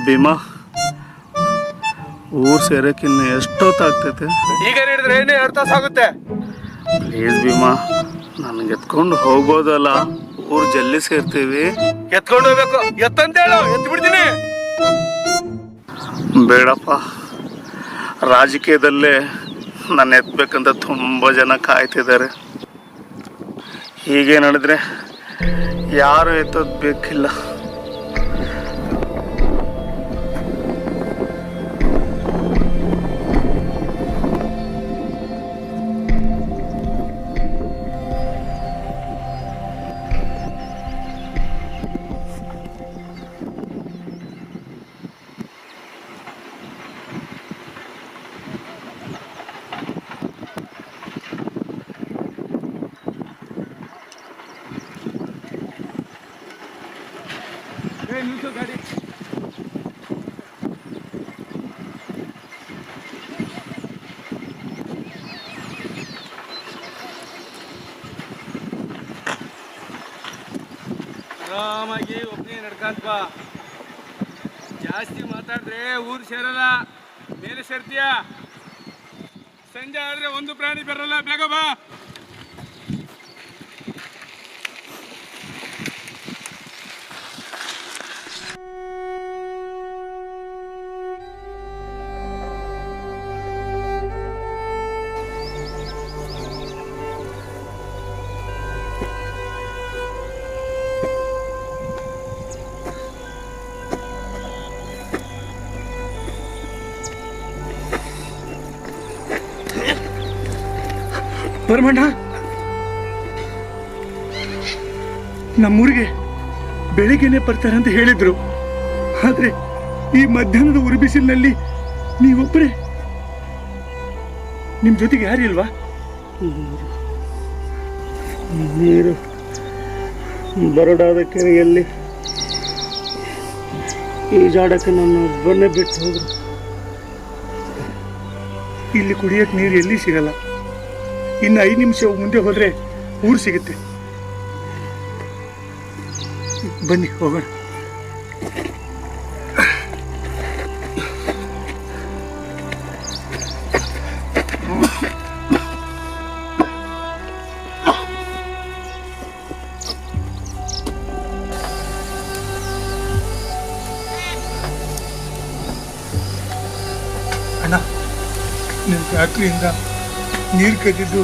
ಭೀಮಾ, ಊರು ಸೇರಕ್ಕಿನ್ನು ಎಷ್ಟೊತ್ತಾಗ್ತೈತೆ? ಈಗ ಹಿಡಿದ್ರೆ ಏನೇ 2 ತಾಸು ಆಗುತ್ತೆ. ಪ್ಲೀಸ್ ಭೀಮಾ, ನನಗೆ ಎತ್ಕೊಂಡು ಹೋಗೋದಲ್ಲ, ಊರು ಜಲ್ದಿ ಸೇರ್ತೀವಿ. ಎತ್ಕೊಂಡು ಹೋಗ್ಬೇಕು. ಎತ್ತಂತ ಹೇಳು, ಎತ್ತು ಬಿಡ್ತೀನಿ. ಬೇಡಪ್ಪ, ರಾಜಕೀಯದಲ್ಲೇ ನಾನು ಎತ್ತಬೇಕಂತ ತುಂಬ ಜನ ಕಾಯ್ತಿದ್ದಾರೆ. ಹೀಗೆ ನಡೆದ್ರೆ ಯಾರು ಎತ್ತೋದು ಬೇಕಿಲ್ಲ. ಗಾಡಿ ಆರಾಮಾಗಿ ಒಬ್ಬನೇ ನಡ್ಕಂತ ಬಾ. ಜಾಸ್ತಿ ಮಾತಾಡಿದ್ರೆ ಊರು ಸೇರಲ್ಲ, ಮೇಲೆ ಸೇರ್ತೀಯ. ಸಂಜೆ ಆದ್ರೆ ಒಂದು ಪ್ರಾಣಿ ಬರಲ್ಲ. ಬೇಗ ಬಾ. ಪರಮಣ್ಣ, ನಮ್ಮೂರಿಗೆ ಬೆಳಿಗ್ಗೆನೆ ಬರ್ತಾರೆ ಅಂತ ಹೇಳಿದ್ರು. ಆದ್ರೆ ಈ ಮಧ್ಯಾಹ್ನದ ಉರಿಬಿಸಿಲಿನಲ್ಲಿ ನೀವೊಬ್ಬರೇ, ನಿಮ್ ಜೊತೆಗೆ ಯಾರಿಲ್ವಾ? ನೀರು ಬರಡಾದ ಕೆರೆಯಲ್ಲಿ ಈಜಾಡಕ್ಕೆ ನನ್ನ ಒಬ್ಬನ್ನೇ ಬಿಟ್ಟು ಹೋದ್ರು. ಇಲ್ಲಿ ಕುಡಿಯಕ್ಕೆ ನೀರು ಎಲ್ಲಿ ಸಿಗಲ್ಲ. ಇನ್ನು 5 ನಿಮಿಷ ಮುಂದೆ ಹೋದ್ರೆ ಊರು ಸಿಗುತ್ತೆ. ಬನ್ನಿ ಹೋಗೋಣ. ಅಣ್ಣ, ನಿಮ್ಮ ಫ್ಯಾಕ್ಟ್ರಿಯಿಂದ ನೀರು ಕದ್ದಿದ್ದು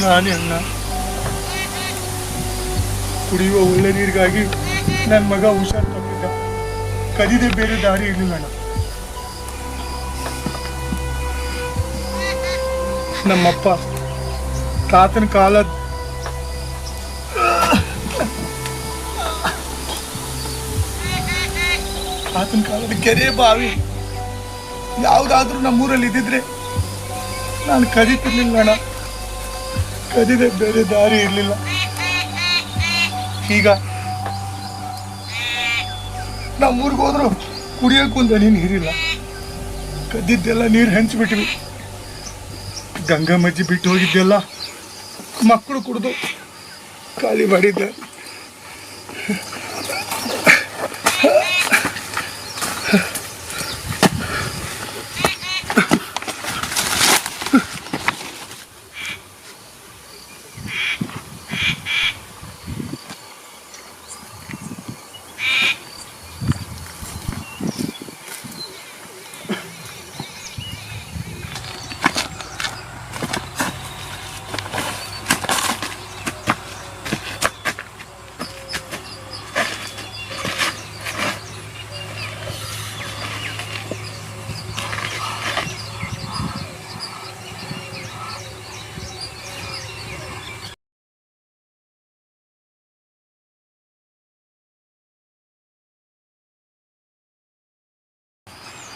ನಾನೇ ಅಣ್ಣ. ಕುಡಿಯುವ ಒಳ್ಳೆ ನೀರಿಗಾಗಿ ನನ್ನ ಮಗ ಹುಷಾರು ತಪ್ಪಿದ್ದ. ಕದಿದೆ ಬೇರೆ ದಾರಿ ಇರಲಿಲ್ಲ ಅಣ್ಣ. ನಮ್ಮಪ್ಪ ತಾತನ ಕಾಲದ ಕೆರೆ ಬಾವಿ ಯಾವುದಾದ್ರೂ ನಮ್ಮೂರಲ್ಲಿ ಇದ್ದಿದ್ರೆ ನಾನು ಕದೀತಿರ್ಲಿಲ್ಲ ಅಣ್ಣ. ಕದಿದೆ ಬೇರೆ ದಾರಿ ಇರಲಿಲ್ಲ. ಈಗ ನಮ್ಮೂರಿಗೆ ಹೋದ್ರು ಕುಡಿಯೋಕೆ ಒಂದು ಹನಿ ನೀರಿಲ್ಲ. ಕದ್ದಿದ್ದೆಲ್ಲ ನೀರು ಹಂಚ್ಬಿಟ್ವಿ. ಗಂಗಮ್ಮಜ್ಜಿ ಬಿಟ್ಟು ಹೋಗಿದ್ದೆಲ್ಲ ಮಕ್ಕಳು ಕುಡಿದು ಖಾಲಿ ಮಾಡಿದ್ದಾರೆ.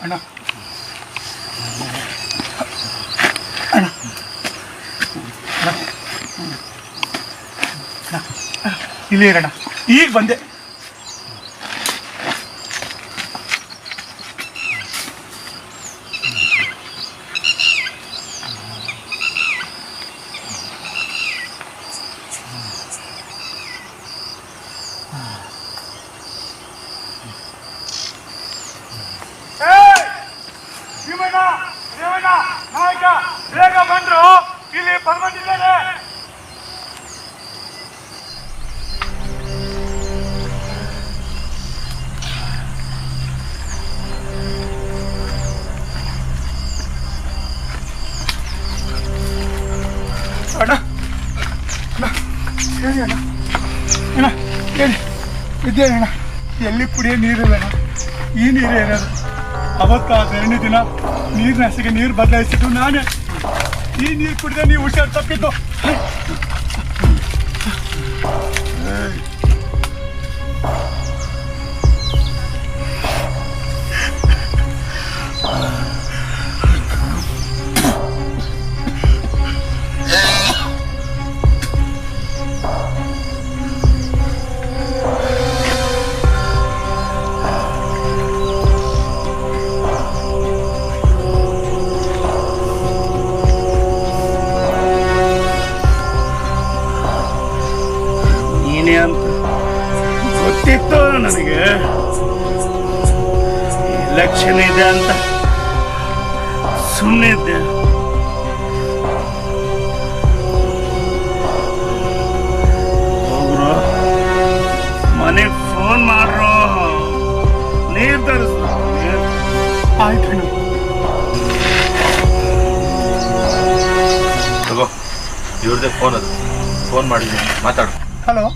ಅಣ್ಣ ಅಣ್ಣ ಇಲ್ಲಿ ಇರೋಣ. ಈಗ ಬಂದೆ. ನಾಯಕ ಬೇಗ ಬಂದ್ರು, ಇಲ್ಲಿ ಬರ್ಬಂದಿದ್ದೇನೆ. ಅಣ್ಣ ಹೇಳಿ ಅಣ್ಣ, ಅಣ್ಣ ಹೇಳಿ ಇದ್ದೇನೆ ಅಣ್ಣ. ಎಲ್ಲಿ ಕುಡಿಯೋ ನೀರಿಲ್ಲ ಅಣ್ಣ, ಈ ನೀರೇ ಇರೋದು. ಅವತ್ತು ಆ 2 ದಿನ ನೀರಿನ ಹಸಿಗೆ ನೀರು ಬದಲಾಯಿಸಿದ್ದು ನಾನೇ. ಈ ನೀರು ಕುಡಿದ್ರೆ ನೀವು ಹುಷಾರು ತಪ್ಪಿದ್ದು. ಗೊತ್ತಿತ್ತು ನನಗೆ ಎಲೆಕ್ಷನ್ ಇದೆ ಅಂತ ಸುಮ್ಮನೆ ಇದ್ದೆ. ಹೋಗ್ರು ಮನೆಗೆ ಫೋನ್ ಮಾಡ್ರು, ನೀರು ತರಿಸ್ರು. ಆಯ್ತು ತಗೋ, ಇವ್ರದೇ ಫೋನ್, ಅದು ಫೋನ್ ಮಾಡಿದ್ದೀನಿ, ಮಾತಾಡು. ಹಲೋ,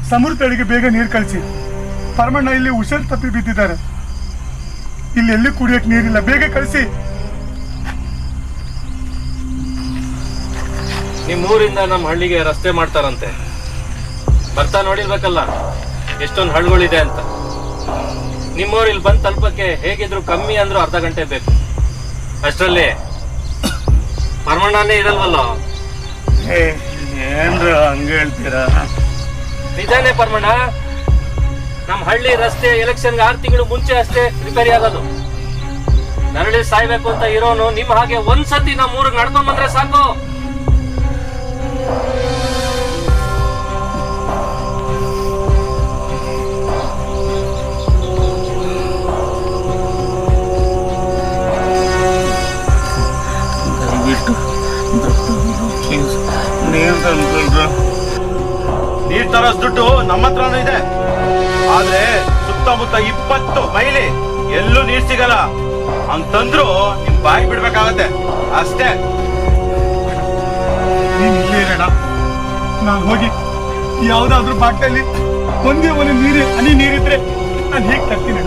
ಸಮೃದ್ಧಳಿಗೆ ಬೇಗ ನೀರು ಕಳಿಸಿ. ಪರಮಣ್ಣ ಇಲ್ಲಿ ಹುಷಾರು ತಪ್ಪಿ ಬಿದ್ದಿದ್ದಾರೆ. ಇಲ್ಲಿ ಎಲ್ಲಿ ಕುಡಿಯಕ್ಕೆ ನೀರಿಲ್ಲ, ಬೇಗ ಕಳಿಸಿ. ನಿಮ್ಮ ಊರಿಂದ ನಮ್ಮ ಹಳ್ಳಿಗೆ ರಸ್ತೆ ಮಾಡ್ತಾರಂತೆ, ಬರ್ತಾ ನೋಡಿರ್ಬೇಕಲ್ಲ ಎಷ್ಟೊಂದು ಹಳ್ಳಿಗಳಿದೆ ಅಂತ. ನಿಮ್ಮವ್ರು ಇಲ್ಲಿ ಬಂದು ತಲುಪಕ್ಕೆ ಹೇಗಿದ್ರು ಕಮ್ಮಿ ಅಂದ್ರೂ ಅರ್ಧ ಗಂಟೆ ಬೇಕು. ಅಷ್ಟರಲ್ಲಿ ಪರಮಣ್ಣನೇ ಇರಲ್ವಲ್ಲ. ಏನ್ರ ಹಂಗ ಹೇಳ್ತೀರಾ? ನಿಜಾನೇ ಪರಮಣ್ಣ, ನಮ್ಮ ಹಳ್ಳಿ ರಸ್ತೆ ಎಲೆಕ್ಷನ್ಗೆ 6 ತಿಂಗಳು ಮುಂಚೆ ಅಷ್ಟೇ ರಿಪೇರಿ ಆಗೋದು. ನರಳಿ ಸಾಯ್ಬೇಕು ಅಂತ ಇರೋನು ನಿಮ್ಮ ಹಾಗೆ ಒಂದ್ಸತಿ ನಮ್ಮ ಊರಿಗೆ ನಡ್ಕೊಂಡ್ ಬಂದ್ರೆ ಸಾಕು. ನೀರ್ ತರಸ್ ದುಡ್ಡು ನಮ್ಮ ಹತ್ರನೂ ಇದೆ, ಆದ್ರೆ ಸುತ್ತಮುತ್ತ 20 ಮೈಲಿ ಎಲ್ಲೂ ನೀರ್ ಸಿಗಲ್ಲ. ಅಂತಂದ್ರು ನಿಮ್ ಬಾಯಿ ಬಿಡ್ಬೇಕಾಗತ್ತೆ ಅಷ್ಟೇ. ನೀನ್ ಇಲ್ಲೇ ಇರೋಣ, ನಾನು ಹೋಗಿ ಯಾವ್ದಾದ್ರು ಬಾಟ್ಲಲ್ಲಿ ಒಂದೇ ಒಂದು ಹನಿ ನೀರಿದ್ರೆ ನಾನು ಹೇಗೆ ತರ್ತೀನಿ.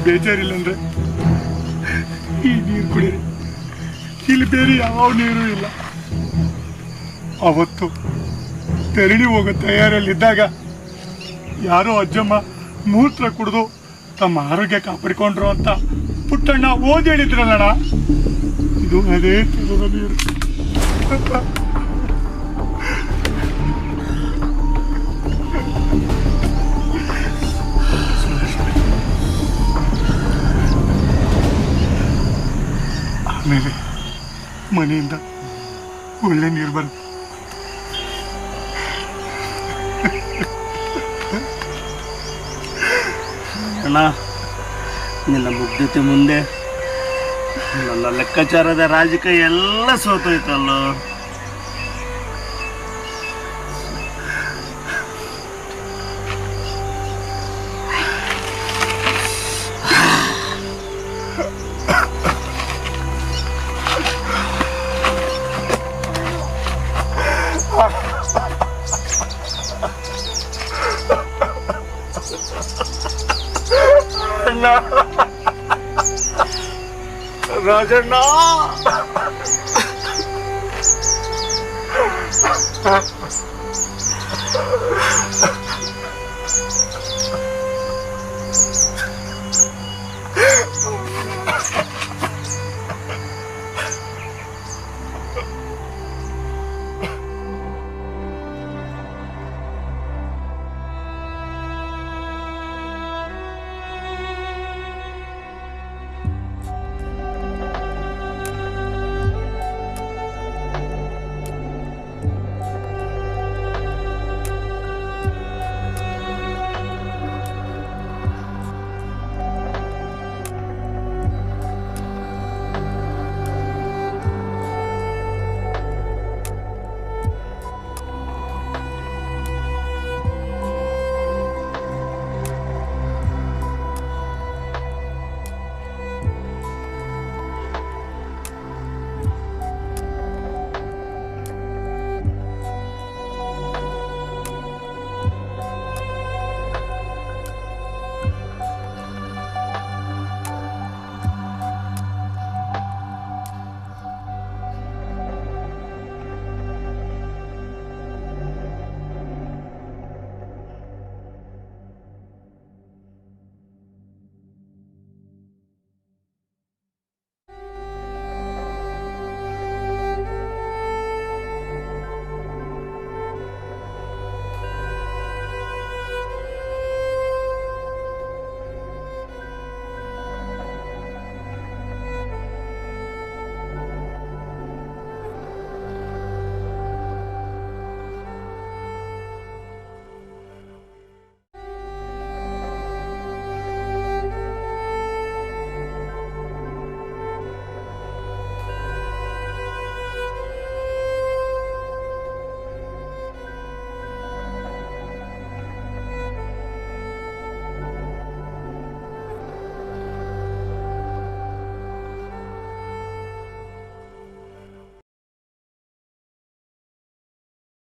ಬೇಜಾರಿಲ್ಲ ಅಂದ್ರೆ ಈ ನೀರು ಕುಡೀರಿ. ಇಲ್ಲಿ ಬೇರೆ ಯಾವ ನೀರು ಇಲ್ಲ. ಅವತ್ತು ತೆರಳಿ ಹೋಗೋ ತಯಾರಿಯಲ್ಲಿದ್ದಾಗ ಯಾರೋ ಅಜ್ಜಮ್ಮ ಮೂತ್ರ ಕುಡಿದು ತಮ್ಮ ಆರೋಗ್ಯ ಕಾಪಾಡಿಕೊಂಡ್ರು ಅಂತ ಪುಟ್ಟಣ್ಣ ಓದಿ ಹೇಳಿದ್ರಲ್ಲಣ್ಣ, ಇದು ಅದೇ ಥರದ ನೀರು. ಆಮೇಲೆ ಮನೆಯಿಂದ ಒಳ್ಳೆ ನೀರು ಬರುತ್ತೆ. ಅಣ್ಣ, ನಿನ್ನ ಮುಗ್ಧತೆ ಮುಂದೆ ನನ್ನ ಲೆಕ್ಕಾಚಾರದ ರಾಜಕೀಯ ಎಲ್ಲ ಸೋತೋಯ್ತಲ್ಲೋ. ರಾಜಣ್ಣ,